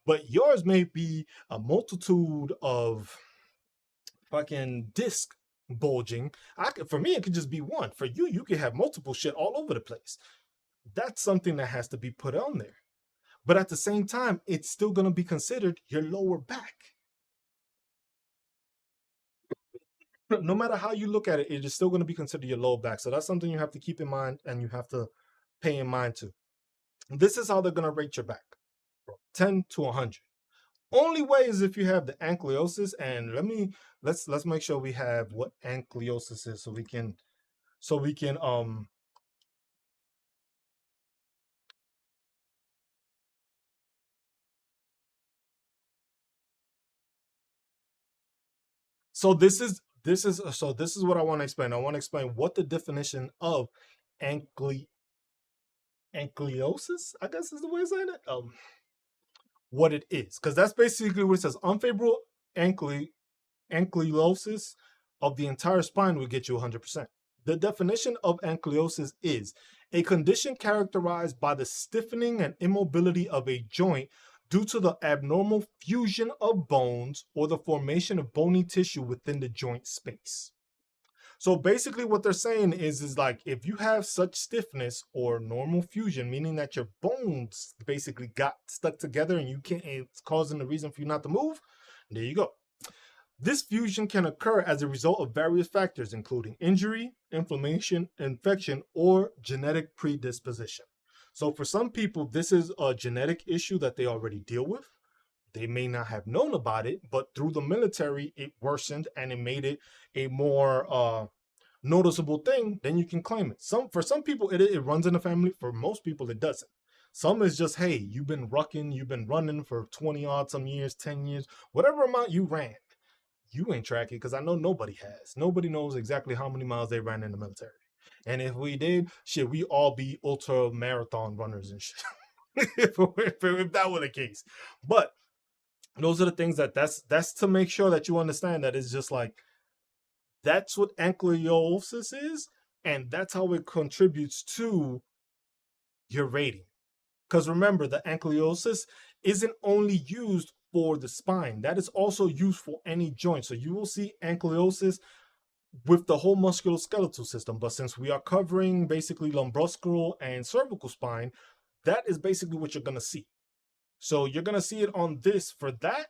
But yours may be a multitude of fucking disc bulging. For me, it could just be one. For you, you could have multiple shit all over the place. That's something that has to be put on there. But at the same time, it's still going to be considered your lower back. No matter how you look at it, it is still going to be considered your lower back. So that's something you have to keep in mind and you have to pay in mind too. This is how they're going to rate your back, 10 to 100. Only way is if you have the ankylosis. And let's make sure we have what ankylosis is, so we can so this is what I want to explain. I want to explain what the definition of ankylosis, I guess is the way of saying it. What it is, because that's basically what it says. Unfavorable ankylosis of the entire spine will get you 100%. The definition of ankylosis is a condition characterized by the stiffening and immobility of a joint due to the abnormal fusion of bones or the formation of bony tissue within the joint space. So basically what they're saying is like, if you have such stiffness or normal fusion, meaning that your bones basically got stuck together and you can't, it's causing the reason for you not to move, there you go. This fusion can occur as a result of various factors, including injury, inflammation, infection, or genetic predisposition. So for some people, this is a genetic issue that they already deal with. They may not have known about it, but through the military, it worsened and it made it a more noticeable thing. Then you can claim it. For some people, it runs in the family. For most people, it doesn't. Some is just, hey, you've been running for 20 odd some years, 10 years, whatever amount you ran. You ain't tracking, because I know nobody has. Nobody knows exactly how many miles they ran in the military. And if we did, shit, we all be ultra marathon runners and shit. if that were the case. But those are the things that's to make sure that you understand that it's just like, that's what ankylosis is, and that's how it contributes to your rating. Because remember, the ankylosis isn't only used for the spine, that is also used for any joint. So you will see ankylosis with the whole musculoskeletal system. But since we are covering basically lumbroscal and cervical spine, that is basically what you're going to see. So you're going to see it on this for that.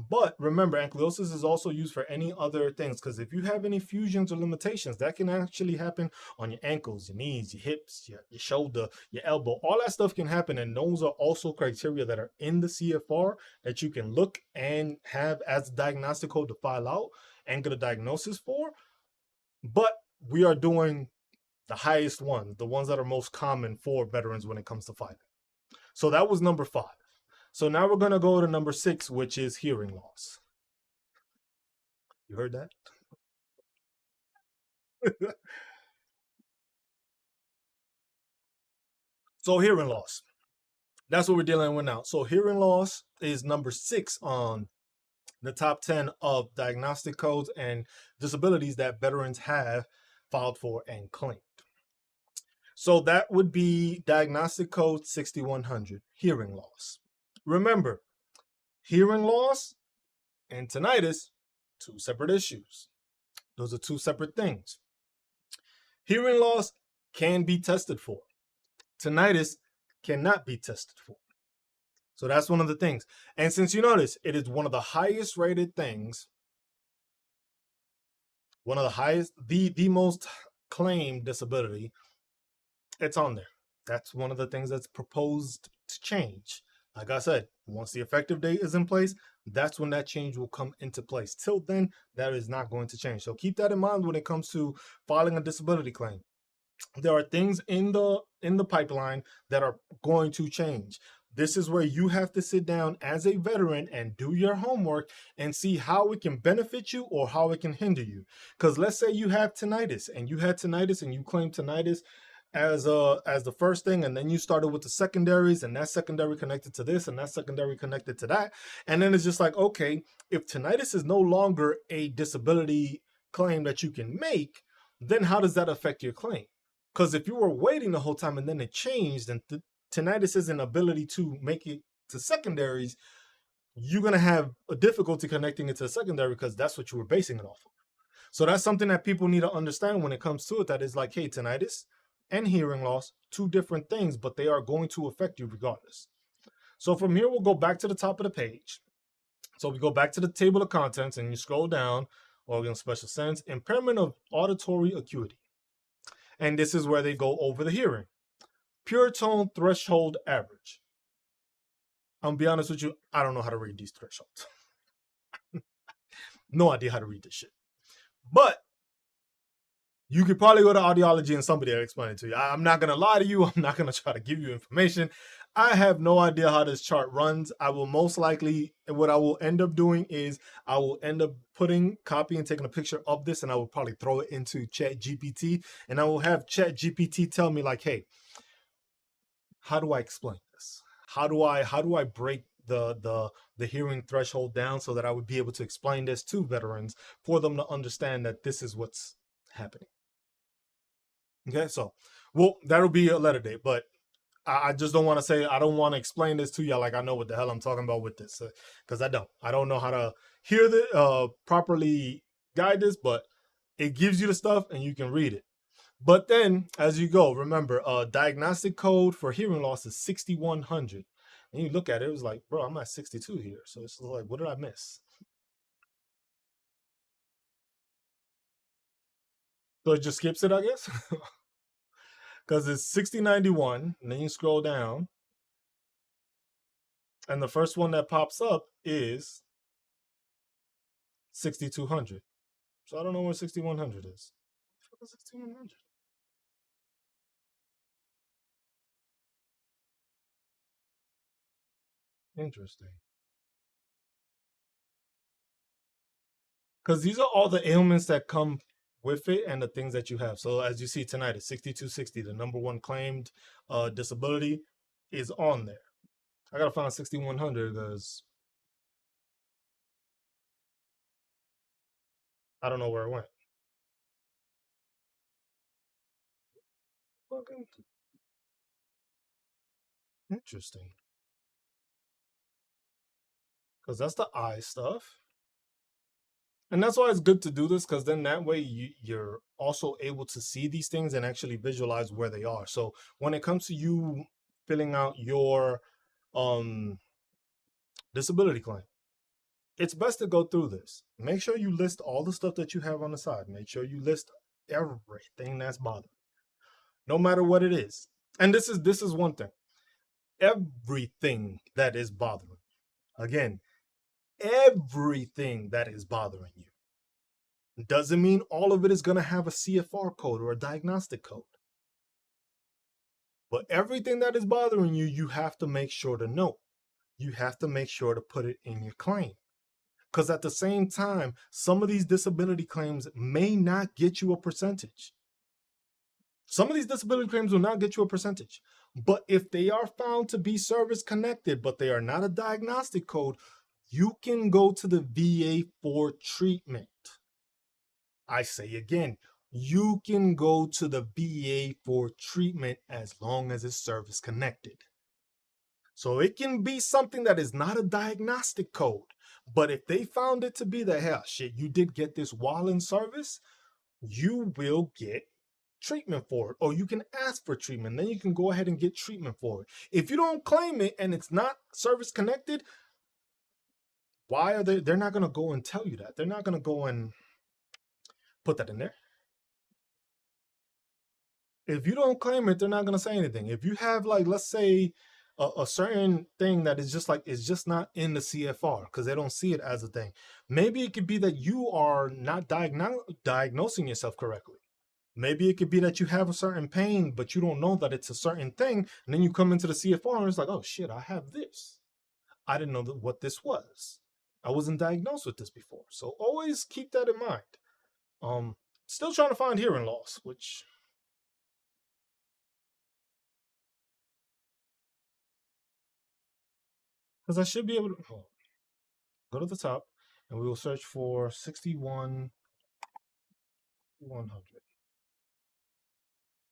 But remember, ankylosis is also used for any other things, because if you have any fusions or limitations, that can actually happen on your ankles, your knees, your hips, your shoulder, your elbow. All that stuff can happen, and those are also criteria that are in the CFR that you can look and have as a diagnostic code to file out and get a diagnosis for. But we are doing the highest ones, the ones that are most common for veterans when it comes to filing. So that was number 5. So now we're going to go to number 6, which is hearing loss. You heard that? So hearing loss. That's what we're dealing with now. So hearing loss is number 6 on the top 10 of diagnostic codes and disabilities that veterans have filed for and claimed. So that would be diagnostic code 6100, hearing loss. Remember, hearing loss and tinnitus, 2 separate issues. Those are 2 separate things. Hearing loss can be tested for. Tinnitus cannot be tested for. So that's one of the things. And since you notice, it is one of the highest rated things, one of the highest, the most claimed disability, it's on there. That's one of the things that's proposed to change. Like I said, once the effective date is in place, that's when that change will come into place. Till then, that is not going to change. So keep that in mind when it comes to filing a disability claim. There are things in the pipeline that are going to change. This is where you have to sit down as a veteran and do your homework and see how it can benefit you or how it can hinder you. Because let's say you have tinnitus and you claim tinnitus as the first thing, and then you started with the secondaries, and that secondary connected to this, and that secondary connected to that, and then it's just like, okay, if tinnitus is no longer a disability claim that you can make, then how does that affect your claim? Because if you were waiting the whole time and then it changed, and tinnitus is an ability to make it to secondaries, you're going to have a difficulty connecting it to the secondary because that's what you were basing it off of. So that's something that people need to understand when it comes to it. That is like, hey, tinnitus and hearing loss, two different things, but they are going to affect you regardless. So from here, we'll go back to the top of the page. So we go back to the table of contents and you scroll down, organ special sense, impairment of auditory acuity. And this is where they go over the hearing. Pure tone threshold average. I'm gonna be honest with you, I don't know how to read these thresholds. No idea how to read this shit. But you could probably go to audiology and somebody will explain it to you. I'm not going to lie to you. I'm not going to try to give you information. I have no idea how this chart runs. I will most likely, what I will end up doing is I will end up copying, taking a picture of this, and I will probably throw it into Chat GPT, and I will have Chat GPT tell me like, hey, how do I explain this? How do I break the hearing threshold down so that I would be able to explain this to veterans for them to understand that this is what's happening. Okay, so, well, that'll be a letter date, but I just don't want to say, I don't want to explain this to y'all like I know what the hell I'm talking about with this, because I don't know how to hear the properly guide this, but it gives you the stuff and you can read it. But then as you go, remember, diagnostic code for hearing loss is 6100. And you look at it, it was like, bro, I'm at 62 here. So it's like, what did I miss? So it just skips it, I guess. Because it's 6091, and then you scroll down, and the first one that pops up is 6200. So I don't know where 6100 is. What is 6100? Interesting. Because these are all the ailments that come with it and the things that you have. So as you see tonight, it's 6260, the number one claimed disability is on there. I gotta find 6100 because I don't know where it went. Fucking interesting. Because that's the eye stuff. And that's why it's good to do this, because then that way you're also able to see these things and actually visualize where they are. So when it comes to you filling out your disability claim, it's best to go through this. Make sure you list all the stuff that you have on the side. Make sure you list everything that's bothering, no matter what it is. And this is one thing. Everything that is bothering. Again, everything that is bothering you. Doesn't mean all of it is going to have a CFR code or a diagnostic code. But everything that is bothering you, you have to make sure to know. You have to make sure to put it in your claim. Because at the same time, some of these disability claims may not get you a percentage. Some of these disability claims will not get you a percentage. But if they are found to be service connected, but they are not a diagnostic code, you can go to the VA for treatment. I say again, you can go to the VA for treatment as long as it's service connected. So it can be something that is not a diagnostic code, but if they found it to be the hell shit, you did get this while in service, you will get treatment for it, or you can ask for treatment. Then you can go ahead and get treatment for it. If you don't claim it and it's not service connected, why are they're not going to go and tell you that? They're not going to go and put that in there. If you don't claim it, they're not going to say anything. If you have, like, let's say a certain thing that is just like, it's just not in the CFR because they don't see it as a thing. Maybe it could be that you are not diagnosing yourself correctly. Maybe it could be that you have a certain pain, but you don't know that it's a certain thing. And then you come into the CFR and it's like, oh shit, I have this. I didn't know what this was. I wasn't diagnosed with this before. So always keep that in mind. Still trying to find hearing loss, which, because I should be able to go to the top and we will search for 61 100.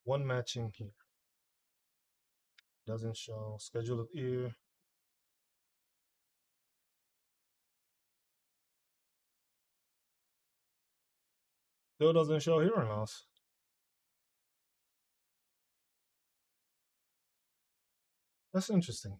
One matching here. Doesn't show schedule of ear. Still doesn't show hearing loss. That's interesting.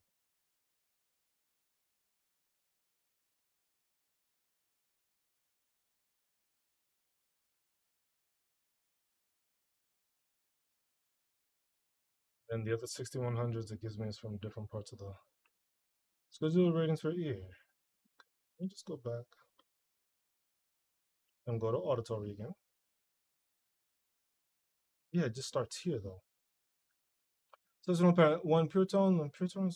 And the other 6100s it gives me is from different parts of the schedule ratings for ear. Let me just go back and go to auditory again. Yeah, it just starts here though. So it's one pure tone and pure tone.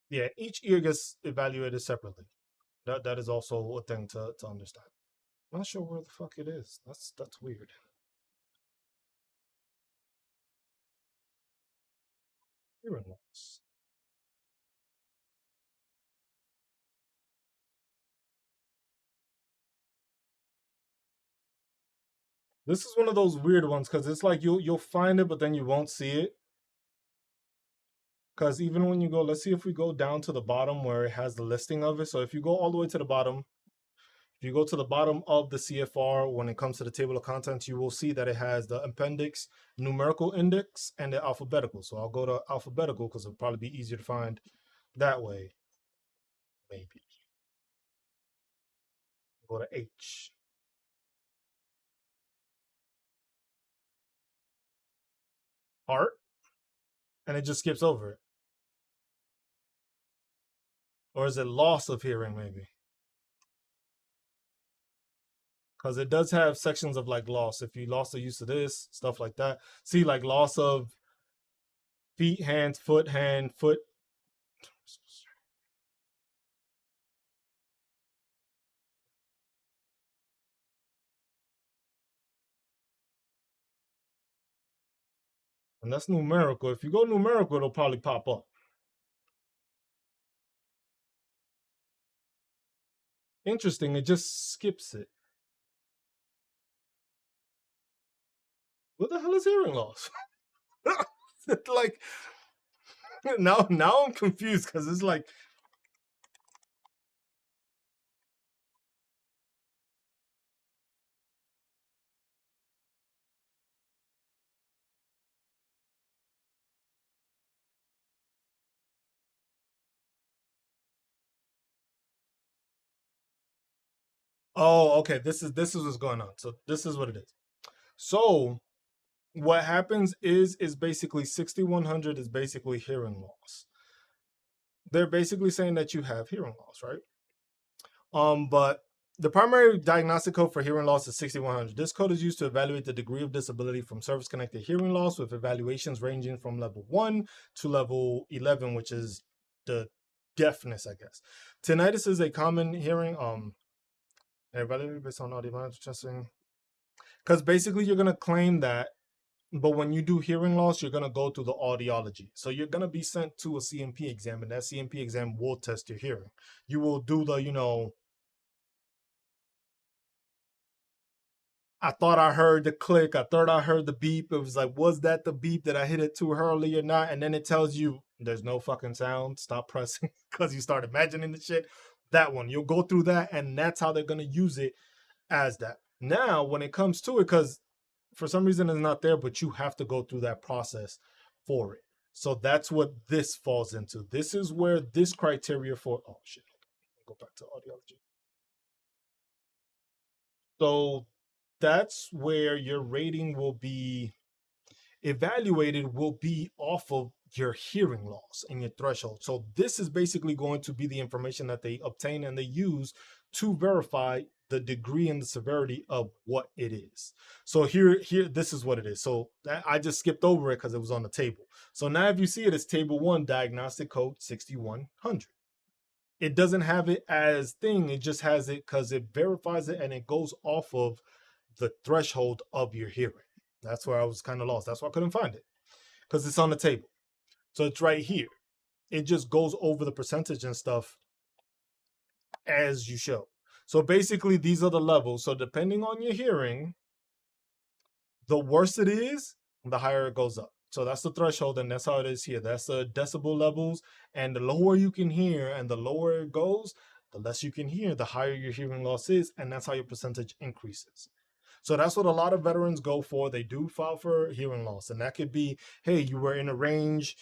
Yeah, each ear gets evaluated separately. That is also a thing to understand. I'm not sure where the fuck it is. That's weird. Hearing loss. This is one of those weird ones because it's like you'll find it, but then you won't see it. Because even when you go, let's see if we go down to the bottom where it has the listing of it. So if you go all the way to the bottom, if you go to the bottom of the CFR, when it comes to the table of contents, you will see that it has the appendix, numerical index, and the alphabetical. So I'll go to alphabetical because it'll probably be easier to find that way. Maybe. Go to H. Heart. And it just skips over it. Or is it loss of hearing, maybe? Because it does have sections of like loss. If you lost the use of this, stuff like that. See, like loss of feet, hands, foot, hand, foot. And that's numerical. If you go numerical, it'll probably pop up. Interesting, it just skips it. What the hell is hearing loss? Like now I'm confused because it's like oh, okay, this is what's going on. So this is what it is. So what happens is basically 6100 is basically hearing loss. They're basically saying that you have hearing loss, right? But the primary diagnostic code for hearing loss is 6100. This code is used to evaluate the degree of disability from service-connected hearing loss, with evaluations ranging from level 1 to level 11, which is the deafness, I guess. Tinnitus is a common hearing evaluated based on audio testing. Because basically you're gonna claim that, but when you do hearing loss, you're gonna go through the audiology. So you're gonna be sent to a CMP exam, and that CMP exam will test your hearing. You will do the, I thought I heard the click. I thought I heard the beep. It was like, was that the beep? Did I hit it too early or not? And then it tells you there's no fucking sound. Stop pressing because you start imagining the shit. That one, you'll go through that, and that's how they're gonna use it as that. Now, when it comes to it, because for some reason it's not there, but you have to go through that process for it. So that's what this falls into. This is where this criteria for oh shit. Go back to audiology. So that's where your rating will be evaluated, will be off of your hearing loss and your threshold. So this is basically going to be the information that they obtain and they use to verify the degree and the severity of what it is. So here, this is what it is. So I just skipped over it because it was on the table. So now if you see it, it's table 1, diagnostic code 6100. It doesn't have it as thing, it just has it because it verifies it and it goes off of the threshold of your hearing. That's where I was kind of lost. That's why I couldn't find it because it's on the table. So it's right here. It just goes over the percentage and stuff as you show. So basically, these are the levels. So depending on your hearing, the worse it is, the higher it goes up. So that's the threshold, and that's how it is here. That's the decibel levels, and the lower you can hear and the lower it goes, The less you can hear, the higher your hearing loss is, and that's how your percentage increases. So that's what a lot of veterans go for. They do file for hearing loss, and that could be, hey, you were in a range,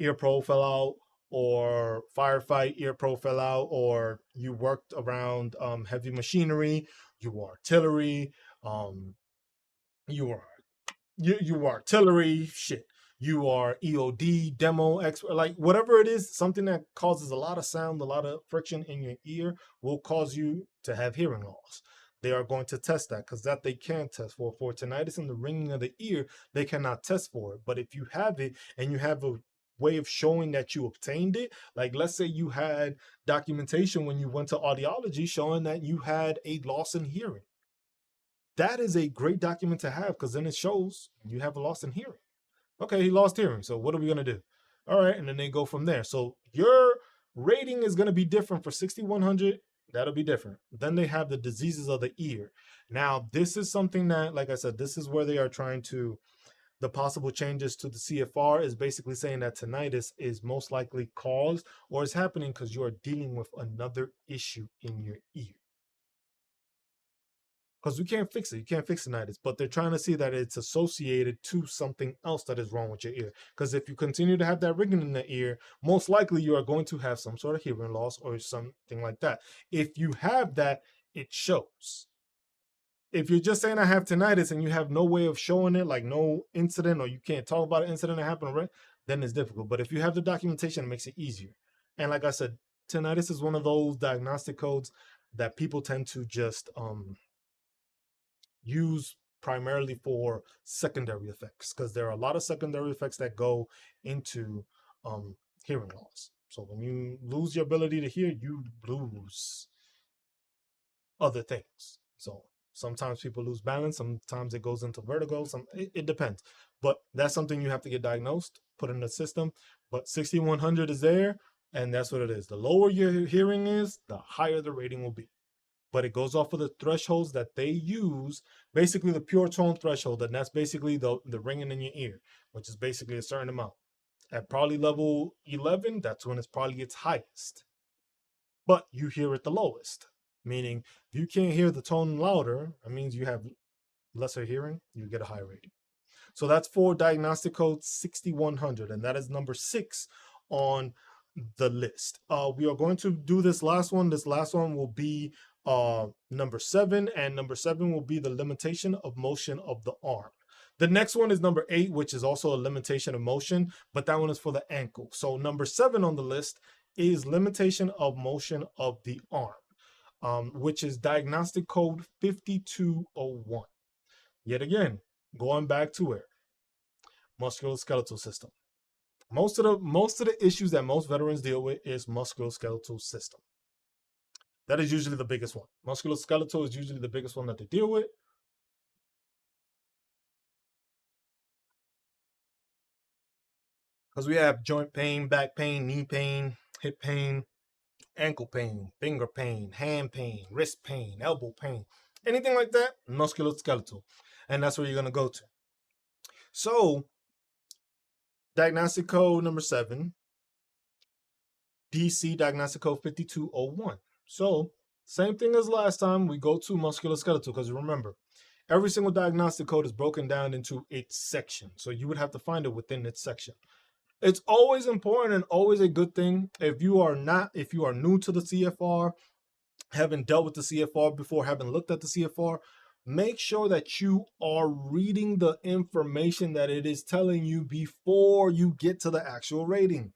ear pro fell out, or firefight, ear pro fell out, or you worked around heavy machinery, you were artillery, you were you are artillery, shit. You are EOD, demo expert, like whatever it is, something that causes a lot of sound, a lot of friction in your ear will cause you to have hearing loss. They are going to test that because that they can test for tinnitus and the ringing of the ear, they cannot test for it. But if you have it and you have a way of showing that you obtained it, like let's say you had documentation when you went to audiology showing that you had a loss in hearing, that is a great document to have because then it shows you have a loss in hearing. Okay, he lost hearing. So what are we going to do? All right. And then they go from there. So your rating is going to be different for 6100. That'll be different. Then they have the diseases of the ear. Now, this is something that, like I said, this is where they are trying to, the possible changes to the CFR is basically saying that tinnitus is most likely caused or is happening because you are dealing with another issue in your ear. Because we can't fix it. You can't fix tinnitus, but they're trying to see that it's associated to something else that is wrong with your ear. Because if you continue to have that ringing in the ear, most likely you are going to have some sort of hearing loss or something like that. If you have that, it shows. If you're just saying I have tinnitus and you have no way of showing it, like no incident, or you can't talk about an incident that happened, right, then it's difficult. But if you have the documentation, it makes it easier. And like I said, tinnitus is one of those diagnostic codes that people tend to just use primarily for secondary effects because there are a lot of secondary effects that go into hearing loss. So when you lose your ability to hear, you lose other things. So sometimes people lose balance, sometimes it goes into vertigo, it depends. But that's something you have to get diagnosed, put in the system. But 6100 is there, and that's what it is. The lower your hearing is, the higher the rating will be. But it goes off of the thresholds that they use, basically the pure tone threshold, and that's basically the ringing in your ear, which is basically a certain amount. At probably level 11, that's when it's probably its highest. But you hear it the lowest, meaning if you can't hear the tone louder, that means you have lesser hearing, you get a higher rating. So that's for diagnostic code 6100, and that is number 6 on the list. We are going to do this last one. This last one will be number 7, and number 7 will be the limitation of motion of the arm. The next one is number 8, which is also a limitation of motion, but that one is for the ankle. So number 7 on the list is limitation of motion of the arm, which is diagnostic code 5201. Yet again, going back to where musculoskeletal system. Most of the issues that most veterans deal with is musculoskeletal system. That is usually the biggest one. Musculoskeletal is usually the biggest one that they deal with. Because we have joint pain, back pain, knee pain, hip pain, ankle pain, finger pain, hand pain, wrist pain, elbow pain, anything like that, musculoskeletal. And that's where you're going to go to. So, diagnostic code number 7, DC diagnostic code 5201. So, same thing as last time, we go to musculoskeletal because remember, every single diagnostic code is broken down into its section. So you would have to find it within its section. It's always important and always a good thing if you are new to the CFR, haven't dealt with the CFR before, haven't looked at the CFR, make sure that you are reading the information that it is telling you before you get to the actual rating.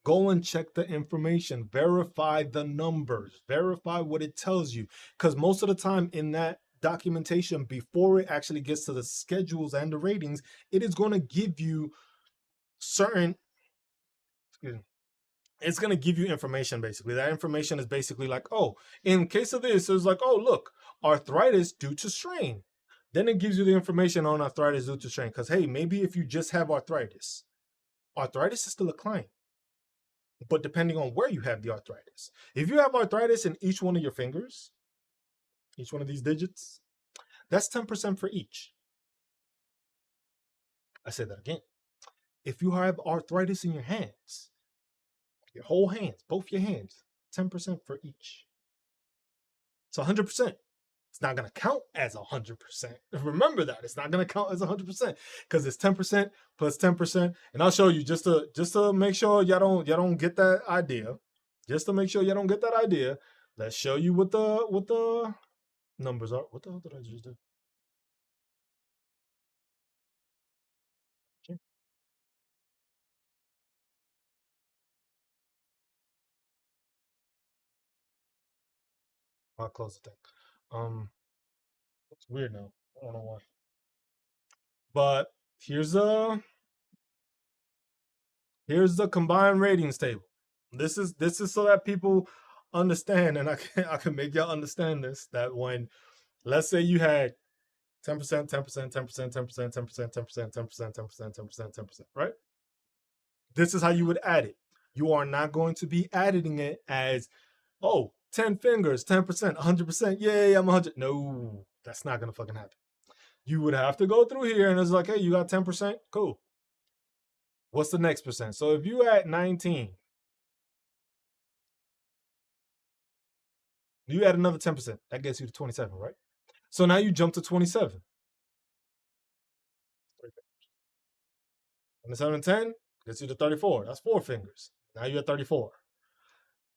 Go and check the information, verify the numbers, verify what it tells you. Because most of the time in that documentation, before it actually gets to the schedules and the ratings, it is going to give you certain, it's going to give you information basically. That information is basically like, oh, in case of this, it's like, oh, look, arthritis due to strain. Then it gives you the information on arthritis due to strain. Because, hey, maybe if you just have arthritis is still a claim. But depending on where you have the arthritis. If you have arthritis in each one of your fingers, each one of these digits, that's 10% for each. I say that again. If you have arthritis in your hands, your whole hands, both your hands, 10% for each. It's 100%. It's not going to count as 100%. Remember that. It's not going to count as 100% because it's 10% plus 10%. And I'll show you just to make sure y'all don't get that idea. Just to make sure y'all don't get that idea. Let's show you what the numbers are. What the hell did I just do? Okay. I'll close the thing. It's weird now. I don't know why. But here's the combined ratings table. This is so that people understand, and I can make y'all understand this, that when, let's say you had 10%, 10%, 10%, 10%, 10%, 10%, 10%, 10%, 10%, 10%, right? This is how you would add it. You are not going to be adding it as, oh, 10 fingers, 10%, 100%, yay, I'm 100. No, that's not going to fucking happen. You would have to go through here and it's like, hey, you got 10%? Cool. What's the next percent? So if you at 19, you add another 10%. That gets you to 27, right? So now you jump to 27. 27 and 10 gets you to 34. That's 4 fingers. Now you're at 34.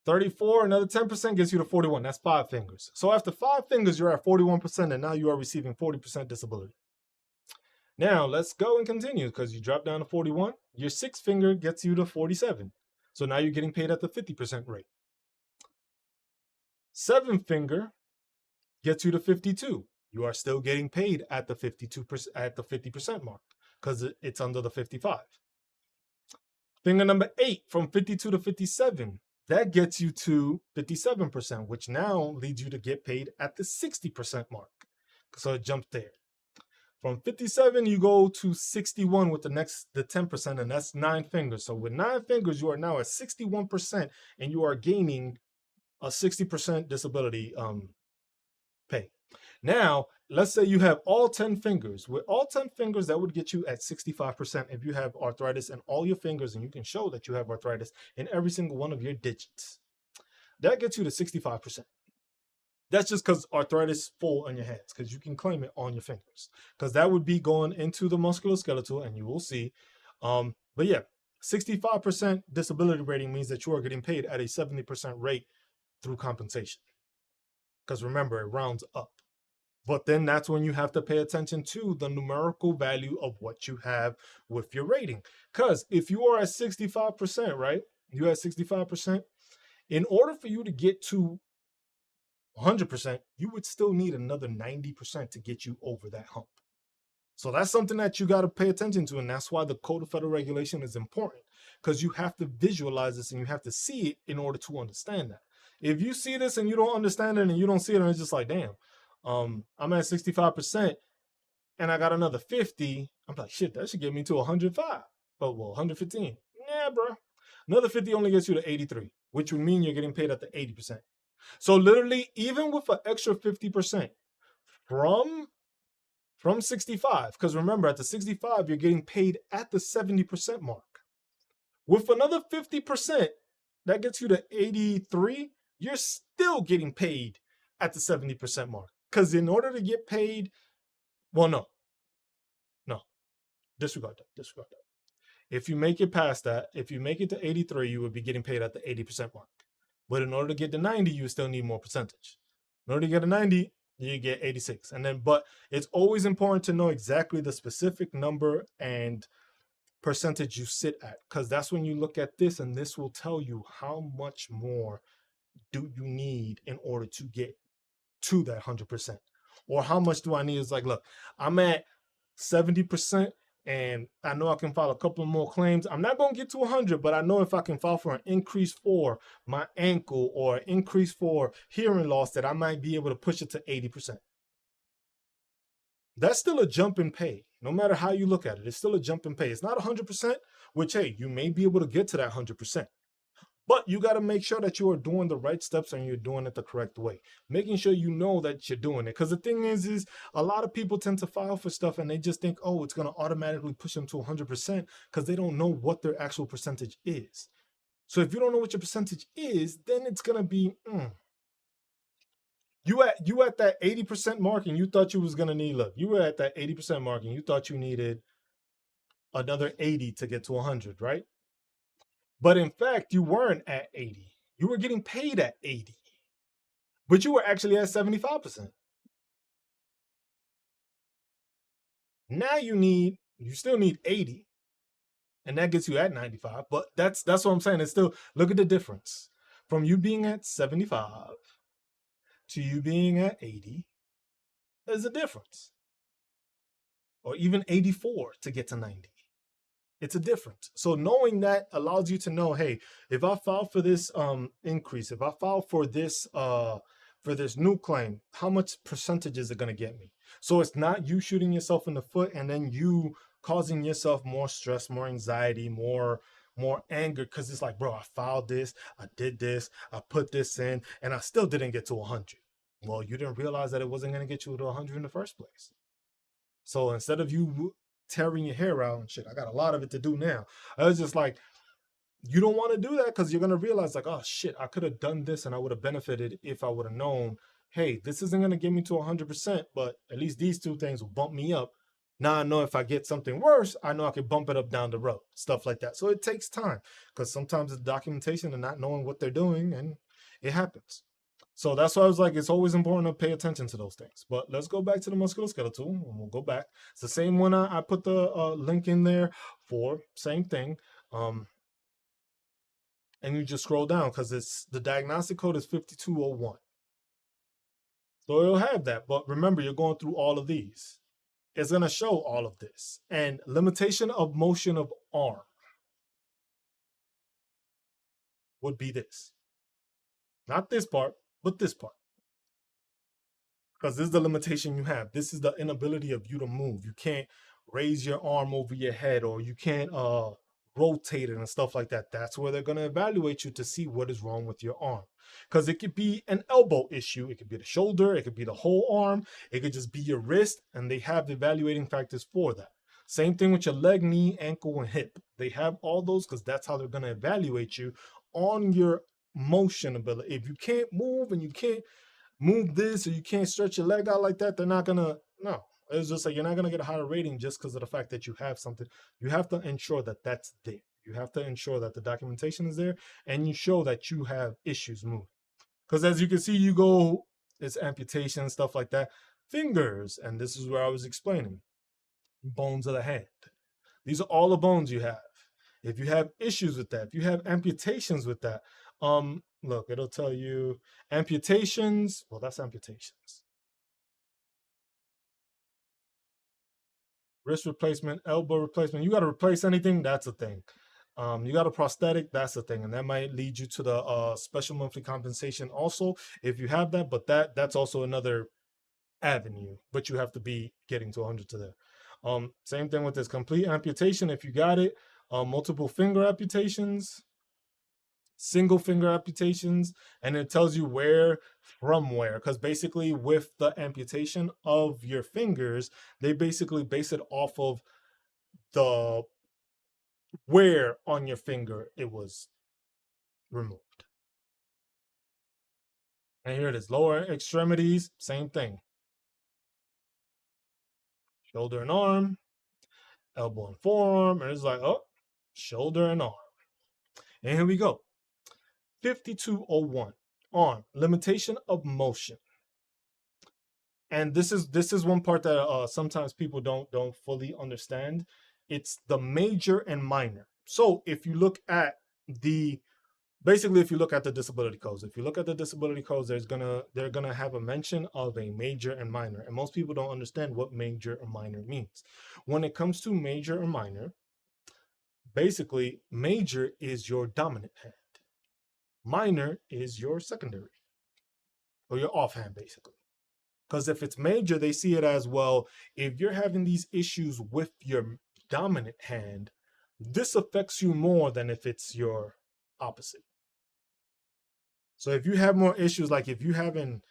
34, another 10% gets you to 41. That's 5 fingers. So after 5 fingers, you're at 41%, and now you are receiving 40% disability. Now let's go and continue because you drop down to 41. Your 6th finger gets you to 47. So now you're getting paid at the 50% rate. 7th finger gets you to 52. You are still getting paid at the 52% at the 50% mark because it's under the 55. Finger number 8 from 52 to 57. That gets you to 57%, which now leads you to get paid at the 60% mark. So it jumps there. From 57, you go to 61 with the 10%, and that's 9 fingers. So with 9 fingers, you are now at 61%, and you are gaining a 60% disability pay. Now, let's say you have all 10 fingers. With all 10 fingers, that would get you at 65% if you have arthritis in all your fingers, and you can show that you have arthritis in every single one of your digits. That gets you to 65%. That's just because arthritis full on your hands, because you can claim it on your fingers. Because that would be going into the musculoskeletal, and you will see. But yeah, 65% disability rating means that you are getting paid at a 70% rate through compensation. Because remember, it rounds up. But then that's when you have to pay attention to the numerical value of what you have with your rating. Because if you are at 65%, right? You're at 65%. In order for you to get to 100%, you would still need another 90% to get you over that hump. So that's something that you got to pay attention to. And that's why the Code of Federal Regulation is important, because you have to visualize this and you have to see it in order to understand that. If you see this and you don't understand it and you don't see it, and it's just like, damn, I'm at 65% and I got another 50. I'm like, shit, that should get me to 105. Oh, well, 115. Nah, bro. Another 50 only gets you to 83, which would mean you're getting paid at the 80%. So literally, even with an extra 50% from 65, because remember, at the 65, you're getting paid at the 70% mark. With another 50%, that gets you to 83, you're still getting paid at the 70% mark. Because in order to get paid, well, no, disregard that. If you make it past that, if you make it to 83, you would be getting paid at the 80% mark. But in order to get to 90, you still need more percentage. In order to get to 90, you get 86. And then, but it's always important to know exactly the specific number and percentage you sit at, because that's when you look at this, and this will tell you how much more do you need in order to get to that 100%. Or how much do I need? It's like, look, I'm at 70%. And I know I can file a couple more claims. I'm not going to get to 100, but I know if I can file for an increase for my ankle or an increase for hearing loss, that I might be able to push it to 80%. That's still a jump in pay. No matter how you look at it, it's still a jump in pay. It's not 100%, which, hey, you may be able to get to that 100%. But you got to make sure that you are doing the right steps and you're doing it the correct way. Making sure you know that you're doing it. Because the thing is a lot of people tend to file for stuff and they just think, oh, it's going to automatically push them to 100% because they don't know what their actual percentage is. So if you don't know what your percentage is, then it's gonna be you at that 80% mark and you thought you was gonna need, look, you were at that 80% mark and you thought you needed another 80 to get to 100, right? But in fact, you weren't at 80. You were getting paid at 80, but you were actually at 75%. Now you still need 80, and that gets you at 95. But that's what I'm saying. It's still, look at the difference from you being at 75 to you being at 80. There's a difference, or even 84 to get to 90. It's a difference. So knowing that allows you to know, hey, if I file for this increase, if I file for this new claim, how much percentage is it going to get me? So it's not you shooting yourself in the foot and then you causing yourself more stress, more anxiety, more anger, because it's like, bro, I filed this, I did this, I put this in, and I still didn't get to 100. Well, you didn't realize that it wasn't going to get you to 100 in the first place. So instead of you tearing your hair out and shit, I got a lot of it to do now. I was just like, you don't want to do that because you're going to realize, like, oh shit, I could have done this and I would have benefited if I would have known, hey, this isn't going to get me to 100%, but at least these two things will bump me up. Now I know if I get something worse, I know I can bump it up down the road, stuff like that. So it takes time because sometimes it's documentation and not knowing what they're doing, and it happens. So that's why I was like, it's always important to pay attention to those things. But let's go back to the musculoskeletal, and we'll go back. It's the same one I put the link in there for, same thing. And you just scroll down because it's the diagnostic code is 5201. So it'll have that. But remember, you're going through all of these. It's going to show all of this. And limitation of motion of arm would be this. Not this part, but this part. Because this is the limitation you have. This is the inability of you to move. You can't raise your arm over your head, or you can't rotate it and stuff like that. That's where they're going to evaluate you to see what is wrong with your arm. Because it could be an elbow issue. It could be the shoulder. It could be the whole arm. It could just be your wrist. And they have the evaluating factors for that. Same thing with your leg, knee, ankle, and hip. They have all those because that's how they're going to evaluate you on your motion ability. If you can't move and you can't move this, or you can't stretch your leg out like that, they're not gonna, no. It's just like, you're not gonna get a higher rating just because of the fact that you have something. You have to ensure that that's there. You have to ensure that the documentation is there, and you show that you have issues moving. Because as you can see, you go, it's amputation, stuff like that. Fingers, and this is where I was explaining, bones of the hand. These are all the bones you have. If you have issues with that, if you have amputations with that, look, it'll tell you amputations. Well, that's amputations. Wrist replacement, elbow replacement. You got to replace anything, that's a thing. You got a prosthetic, that's a thing, and that might lead you to the special monthly compensation also if you have that. But that's also another avenue. But you have to be getting to 100 to there. Same thing with this complete amputation if you got it. Multiple finger amputations, single finger amputations, and it tells you where from where, because basically with the amputation of your fingers, they basically base it off of the where on your finger it was removed. And here it is, lower extremities, same thing, shoulder and arm, elbow and forearm, and it's like, oh, shoulder and arm. And here we go, 5201, arm, limitation of motion. And this is one part that sometimes people don't fully understand. It's the major and minor. So if you look at the if you look at the disability codes, they're gonna have a mention of a major and minor, and most people don't understand what major or minor means. When it comes to major or minor, basically major is your dominant hand, minor is your secondary or your offhand, basically. Because if it's major, they see it as, well, if you're having these issues with your dominant hand, this affects you more than if it's your opposite. So if you have more issues, like if you're having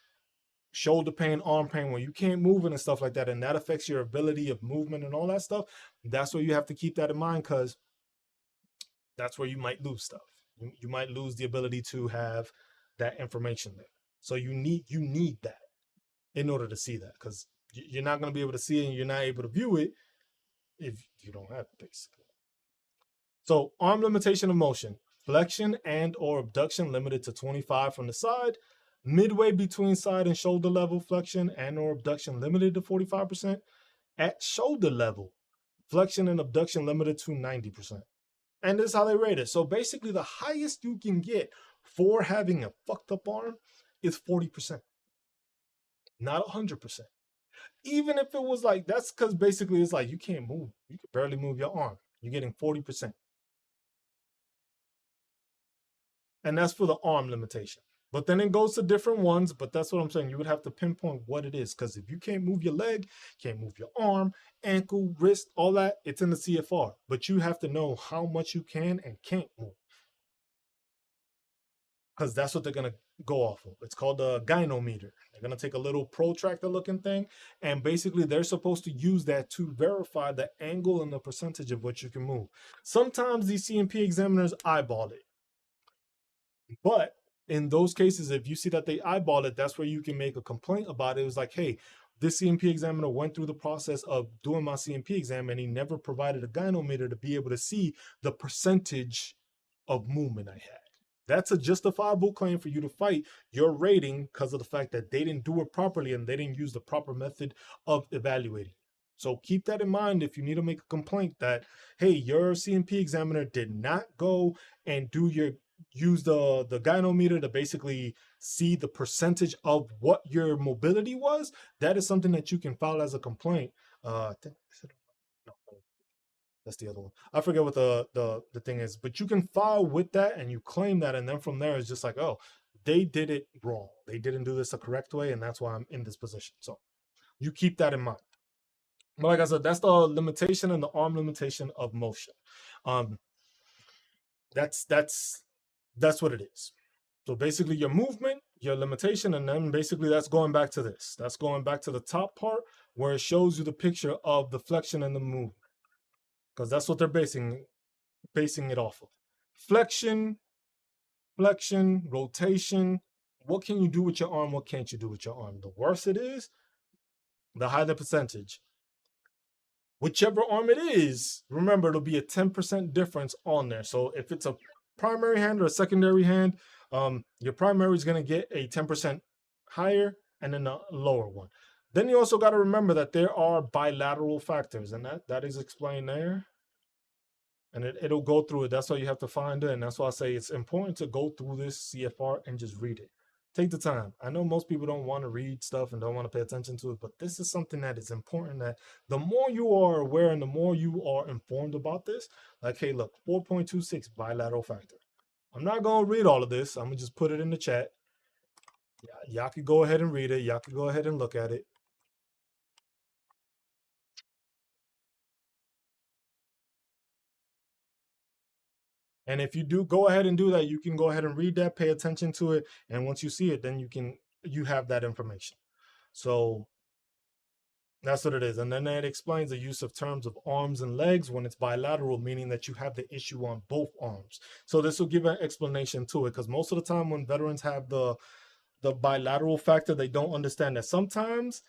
shoulder pain, arm pain, where you can't move and stuff like that, and that affects your ability of movement and all that stuff, that's where you have to keep that in mind, because that's where you might lose stuff. You might lose the ability to have that information there. So you need that in order to see that, because you're not going to be able to see it and you're not able to view it if you don't have it, basically. So arm limitation of motion, flexion and or abduction limited to 25 from the side, midway between side and shoulder level flexion and or abduction limited to 45%, at shoulder level flexion and abduction limited to 90%. And this is how they rate it. So basically the highest you can get for having a fucked up arm is 40%, not 100%. Even if it was like, that's because basically it's like you can't move. You can barely move your arm. You're getting 40%. And that's for the arm limitation. But then it goes to different ones, but that's what I'm saying. You would have to pinpoint what it is, because if you can't move your leg, can't move your arm, ankle, wrist, all that, it's in the CFR. But you have to know how much you can and can't move, because that's what they're going to go off of. It's called a gynometer. They're going to take a little protractor looking thing, and basically they're supposed to use that to verify the angle and the percentage of what you can move. Sometimes these CMP examiners eyeball it. But in those cases, if you see that they eyeball it, that's where you can make a complaint about it. It was like, hey, this CMP examiner went through the process of doing my CMP exam and he never provided a gynometer to be able to see the percentage of movement I had. That's a justifiable claim for you to fight your rating because of the fact that they didn't do it properly and they didn't use the proper method of evaluating. So keep that in mind if you need to make a complaint that, hey, your CMP examiner did not go and use the gynometer to basically see the percentage of what your mobility was. That is something that you can file as a complaint. That's the other one. I forget what the thing is, but you can file with that and you claim that, and then from there it's just like, oh, they did it wrong. They didn't do this the correct way, and that's why I'm in this position. So you keep that in mind. But like I said, that's the limitation and the arm limitation of motion. That's what it is. So basically your movement, your limitation, and then basically that's going back to this. That's going back to the top part where it shows you the picture of the flexion and the movement, because that's what they're basing it off of. Flexion, rotation. What can you do with your arm? What can't you do with your arm? The worse it is, the higher the percentage. Whichever arm it is, remember, it'll be a 10% difference on there. So if it's a primary hand or a secondary hand, your primary is going to get a 10% higher and then a lower one. Then you also got to remember that there are bilateral factors, and that is explained there. And it'll go through it. That's why you have to find it. And that's why I say it's important to go through this CFR and just read it. Take the time. I know most people don't want to read stuff and don't want to pay attention to it, but this is something that is important, that the more you are aware and the more you are informed about this, like, hey, look, 4.26 bilateral factor. I'm not going to read all of this. I'm going to just put it in the chat. Y'all could go ahead and read it. Y'all could go ahead and look at it. And if you do go ahead and do that, you can go ahead and read that, pay attention to it. And once you see it, then you have that information. So that's what it is. And then it explains the use of terms of arms and legs when it's bilateral, meaning that you have the issue on both arms. So this will give an explanation to it, because most of the time when veterans have the bilateral factor, they don't understand that sometimes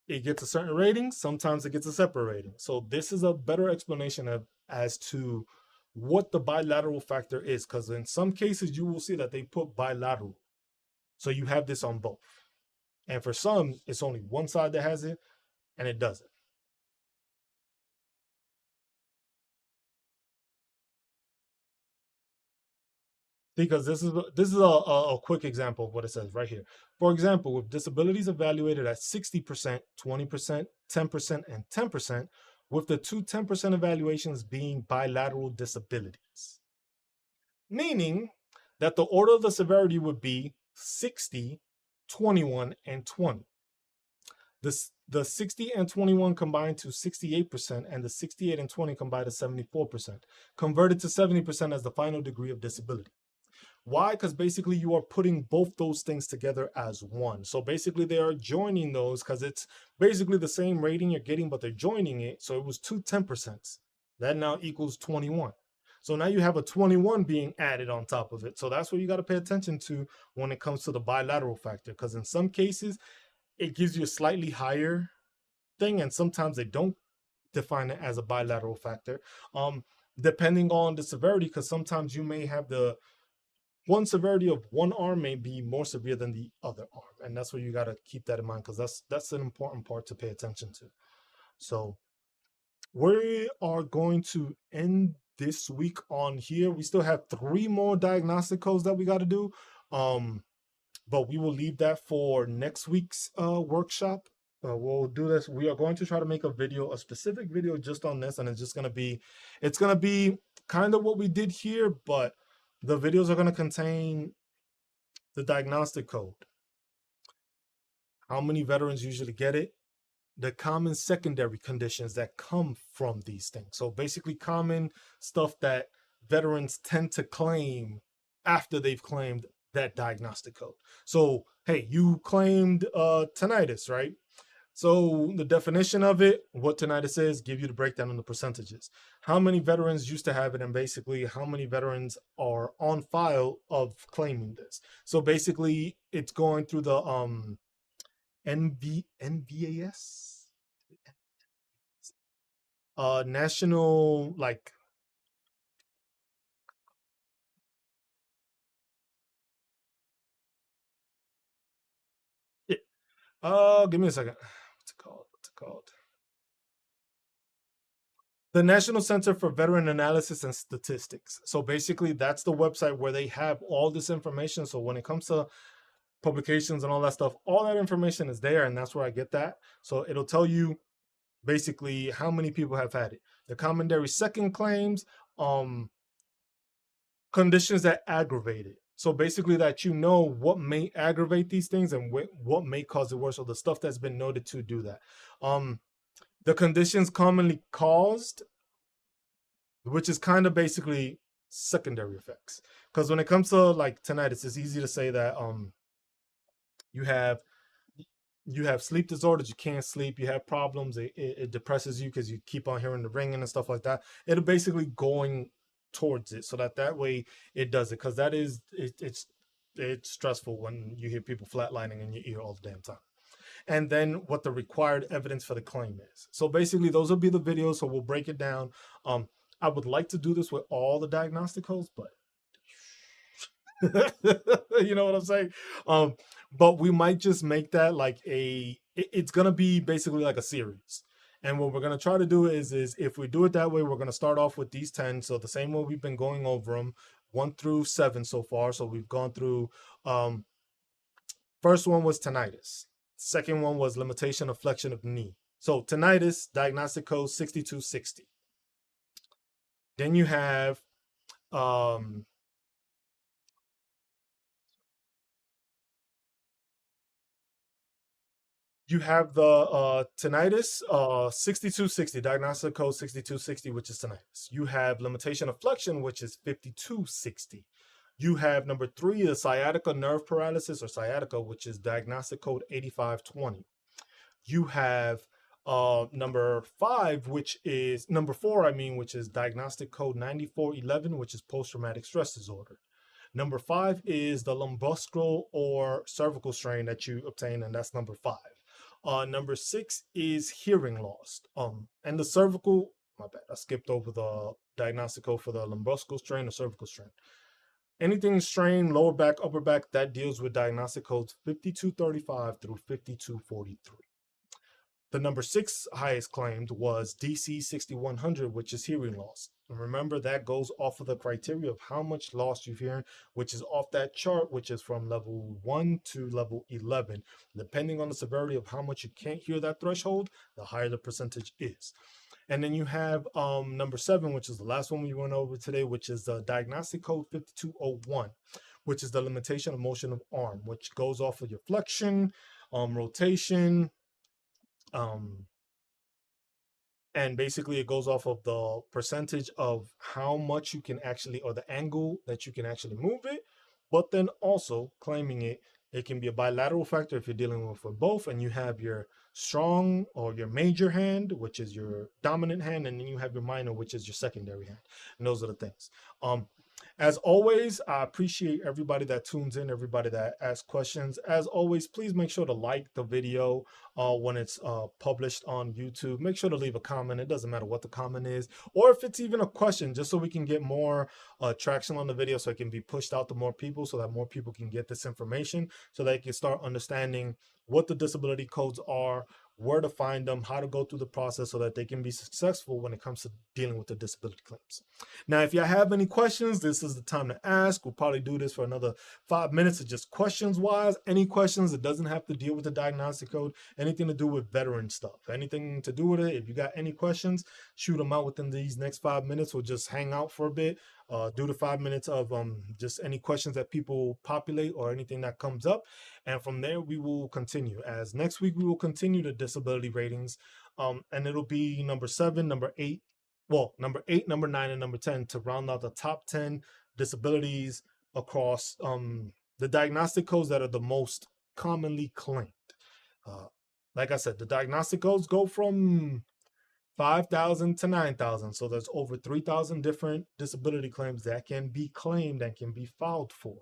it gets a certain rating, sometimes it gets a separate rating. So this is a better explanation as to what the bilateral factor is, because in some cases you will see that they put bilateral. So you have this on both. And for some, it's only one side that has it, and it doesn't. Because this is a quick example of what it says right here. For example, with disabilities evaluated at 60%, 20%, 10%, and 10%, with the two 10% evaluations being bilateral disabilities. Meaning that the order of the severity would be 60, 21, and 20. The 60 and 21 combined to 68%, and the 68 and 20 combined to 74%, converted to 70% as the final degree of disability. Why? Because basically you are putting both those things together as one. So basically they are joining those, because it's basically the same rating you're getting, but they're joining it. So it was two 10%. That now equals 21. So now you have a 21 being added on top of it. So that's what you got to pay attention to when it comes to the bilateral factor, because in some cases it gives you a slightly higher thing, and sometimes they don't define it as a bilateral factor, depending on the severity, because sometimes you may have the one severity of one arm may be more severe than the other arm, and that's what you got to keep that in mind, because that's an important part to pay attention to. So we are going to end this week on here. We still have 3 more diagnostic codes that we got to do, but we will leave that for next week's workshop. We'll do this. We are going to try to make a video, a specific video just on this, and it's gonna be kind of what we did here, but the videos are gonna contain the diagnostic code, how many veterans usually get it, the common secondary conditions that come from these things. So basically common stuff that veterans tend to claim after they've claimed that diagnostic code. So, hey, you claimed tinnitus, right? So the definition of it, what tinnitus is, give you the breakdown on the percentages. How many veterans used to have it, and basically how many veterans are on file of claiming this. So basically it's going through the NVAS, national, like, give me a second. What's it called? The National Center for Veteran Analysis and Statistics. So basically that's the website where they have all this information. So when it comes to publications and all that stuff, all that information is there, and that's where I get that. So it'll tell you basically how many people have had it. The commentary second claims, conditions that aggravate it. So basically that you know what may aggravate these things and what may cause it worse, or the stuff that's been noted to do that. The conditions commonly caused, which is kind of basically secondary effects. Because when it comes to like tinnitus, it's easy to say that you have sleep disorders, you can't sleep, you have problems, it depresses you because you keep on hearing the ringing and stuff like that. It'll basically going towards it, so that way it does it, because that is it's stressful when you hear people flatlining in your ear all the damn time. And then what the required evidence for the claim is. So basically those will be the videos, so we'll break it down. I would like to do this with all the diagnostic codes, but you know what I'm saying? But we might just make that like it's gonna be basically like a series. And what we're gonna try to do is if we do it that way, we're gonna start off with these 10. So the same way we've been going over them, 1 through 7 so far. So we've gone through, first one was tinnitus. Second one was limitation of flexion of knee. So tinnitus, diagnostic code 6260. Then you have you have the tinnitus, 6260, diagnostic code 6260, which is tinnitus. You have limitation of flexion, which is 5260. You have number 3, the sciatica nerve paralysis or sciatica, which is diagnostic code 8520. You have number 5, which is number 4, which is diagnostic code 9411, which is post-traumatic stress disorder. Number 5 is the lumboscal or cervical strain that you obtain, and that's number 5. Number 6 is hearing loss. And the cervical, my bad, I skipped over the diagnostic code for the lumboscal strain or cervical strain. Anything strain, lower back, upper back, that deals with diagnostic codes 5235 through 5243. The number 6 highest claimed was DC 6100, which is hearing loss. And remember, that goes off of the criteria of how much loss you're hearing, which is off that chart, which is from level 1 to level 11. Depending on the severity of how much you can't hear that threshold, the higher the percentage is. And then you have number 7, which is the last one we went over today, which is the diagnostic code 5201, which is the limitation of motion of arm, which goes off of your flexion, rotation, and basically it goes off of the percentage of how much you can actually, or the angle that you can actually move it, but then also claiming it It can be a bilateral fracture if you're dealing with both, and you have your strong or your major hand, which is your dominant hand, and then you have your minor, which is your secondary hand. And those are the things. As always, I appreciate everybody that tunes in, everybody that asks questions. As always, please make sure to like the video when it's published on YouTube. Make sure to leave a comment. It doesn't matter what the comment is, or if it's even a question, just so we can get more traction on the video, so it can be pushed out to more people, so that more people can get this information, so they can start understanding what the disability codes are, where to find them, how to go through the process, so that they can be successful when it comes to dealing with the disability claims. Now, if you have any questions, this is the time to ask. We'll probably do this for another 5 minutes of just questions wise. Any questions, it doesn't have to deal with the diagnostic code, anything to do with veteran stuff, anything to do with it. If you got any questions, shoot them out within these next 5 minutes. We'll just hang out for a bit, do the 5 minutes of just any questions that people populate or anything that comes up. And from there, we will continue. As next week, we will continue the disability ratings. And it'll be number 7, number 8, number 8, number 9, and number 10 to round out the top 10 disabilities across the diagnostic codes that are the most commonly claimed. Like I said, the diagnostic codes go from 5,000 to 9,000. So there's over 3,000 different disability claims that can be claimed and can be filed for.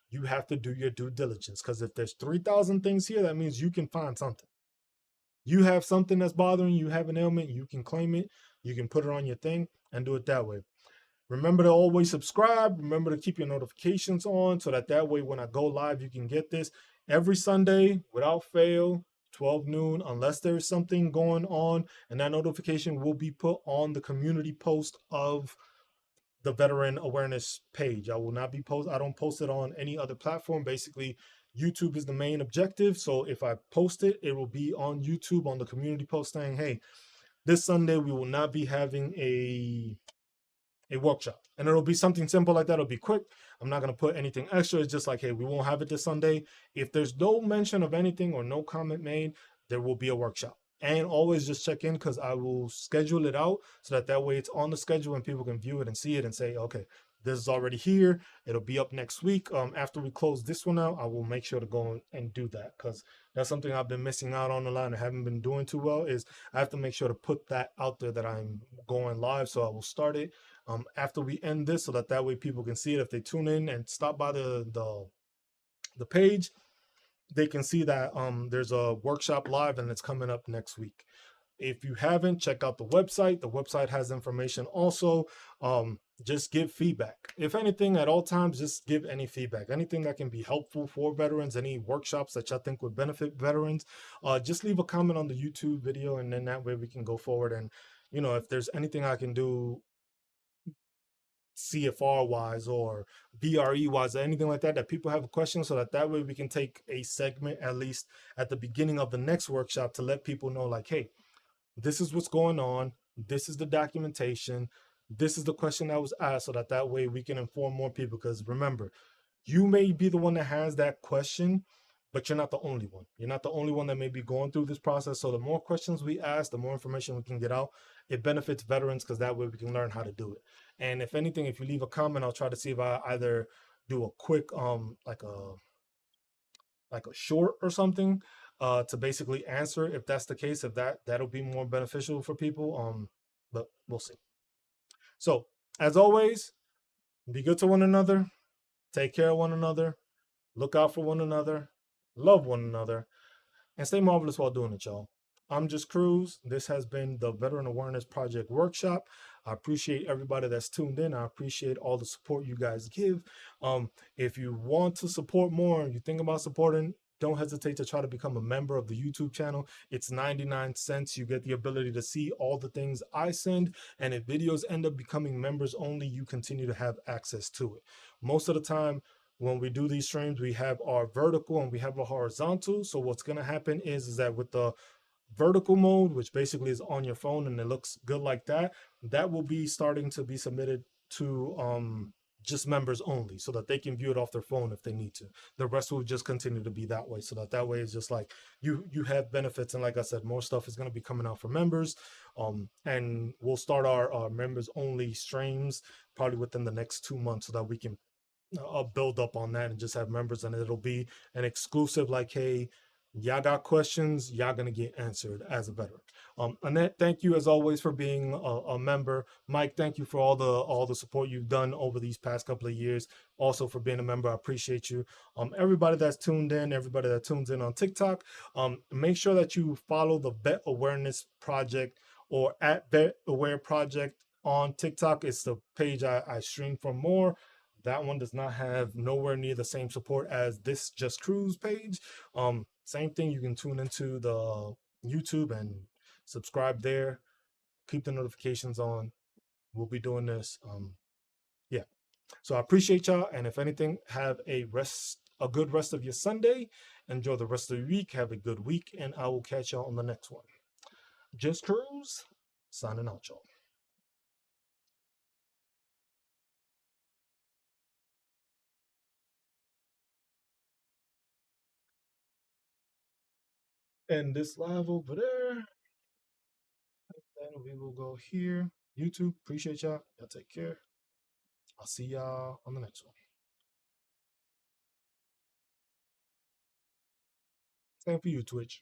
You have to do your due diligence, because if there's 3,000 things here, that means you can find something. You have something that's bothering you, have an ailment, you can claim it, you can put it on your thing and do it that way. Remember to always subscribe. Remember to keep your notifications on, so that way when I go live, you can get this every Sunday without fail, 12 noon, unless there's something going on, and that notification will be put on the community post of the veteran awareness page. I will not be I don't post it on any other platform. Basically, YouTube is the main objective. So if I post it, it will be on YouTube on the community post saying, hey, this Sunday we will not be having a workshop, and it'll be something simple like that. It'll be quick. I'm not going to put anything extra. It's just like, hey, we won't have it this Sunday. If there's no mention of anything or no comment made, there will be a workshop. And always just check in, because I will schedule it out so that way it's on the schedule and people can view it and see it and say, okay, this is already here. It'll be up next week. After we close this one out, I will make sure to go and do that, because that's something I've been missing out on a lot and haven't been doing too well. Is I have to make sure to put that out there that I'm going live. So I will start it after we end this, so that way people can see it. If they tune in and stop by the page, they can see that there's a workshop live and it's coming up next week. If you haven't, check out the website. The website has information also. Just give feedback. If anything, at all times, just give any feedback. Anything that can be helpful for veterans, any workshops that y'all think would benefit veterans, just leave a comment on the YouTube video, and then that way we can go forward. And, if there's anything I can do CFR wise or BRE wise or anything like that people have a question, so that way we can take a segment at least at the beginning of the next workshop to let people know, like, hey, this is what's going on, this is the documentation, this is the question that was asked, so that way we can inform more people. Because remember, you may be the one that has that question, but you're not the only one. You're not the only one that may be going through this process. So the more questions we ask, the more information we can get out. It benefits veterans, because that way we can learn how to do it. And if anything, if you leave a comment, I'll try to see if I either do a quick like a short or something to basically answer. If that's the case, if that'll be more beneficial for people. But we'll see. So as always, be good to one another, take care of one another, look out for one another, love one another, and stay marvelous while doing it, y'all. I'm just Cruz. This has been the Veteran Awareness Project Workshop. I appreciate everybody that's tuned in. I appreciate all the support you guys give. If you want to support more and you think about supporting, don't hesitate to try to become a member of the YouTube channel. It's 99 cents. You get the ability to see all the things I send. And if videos end up becoming members only, you continue to have access to it. Most of the time, when we do these streams, we have our vertical and we have a horizontal. So what's going to happen is that with the vertical mode, which basically is on your phone and it looks good like that, that will be starting to be submitted to just members only, so that they can view it off their phone if they need to. The rest will just continue to be that way, so that way it's just like you have benefits. And like I said, more stuff is going to be coming out for members, and we'll start our members only streams probably within the next 2 months, so that we can build up on that and just have members, and it'll be an exclusive. Like, hey, y'all got questions, y'all gonna get answered as a veteran. Annette, thank you as always for being a member. Mike, thank you for all the support you've done over these past couple of years. Also for being a member, I appreciate you. Everybody that's tuned in, everybody that tunes in on TikTok, make sure that you follow the Vet Awareness Project or at Vet Aware Project on TikTok. It's the page I stream from more. That one does not have nowhere near the same support as this Just Cruise page. Same thing, you can tune into the YouTube and subscribe there. Keep the notifications on. We'll be doing this. Yeah. So I appreciate y'all. And if anything, have a good rest of your Sunday. Enjoy the rest of the week. Have a good week. And I will catch y'all on the next one. Just Cruise, signing out, y'all. And this live over there. Then we will go here. YouTube, appreciate y'all. Y'all take care. I'll see y'all on the next one. Same for you, Twitch.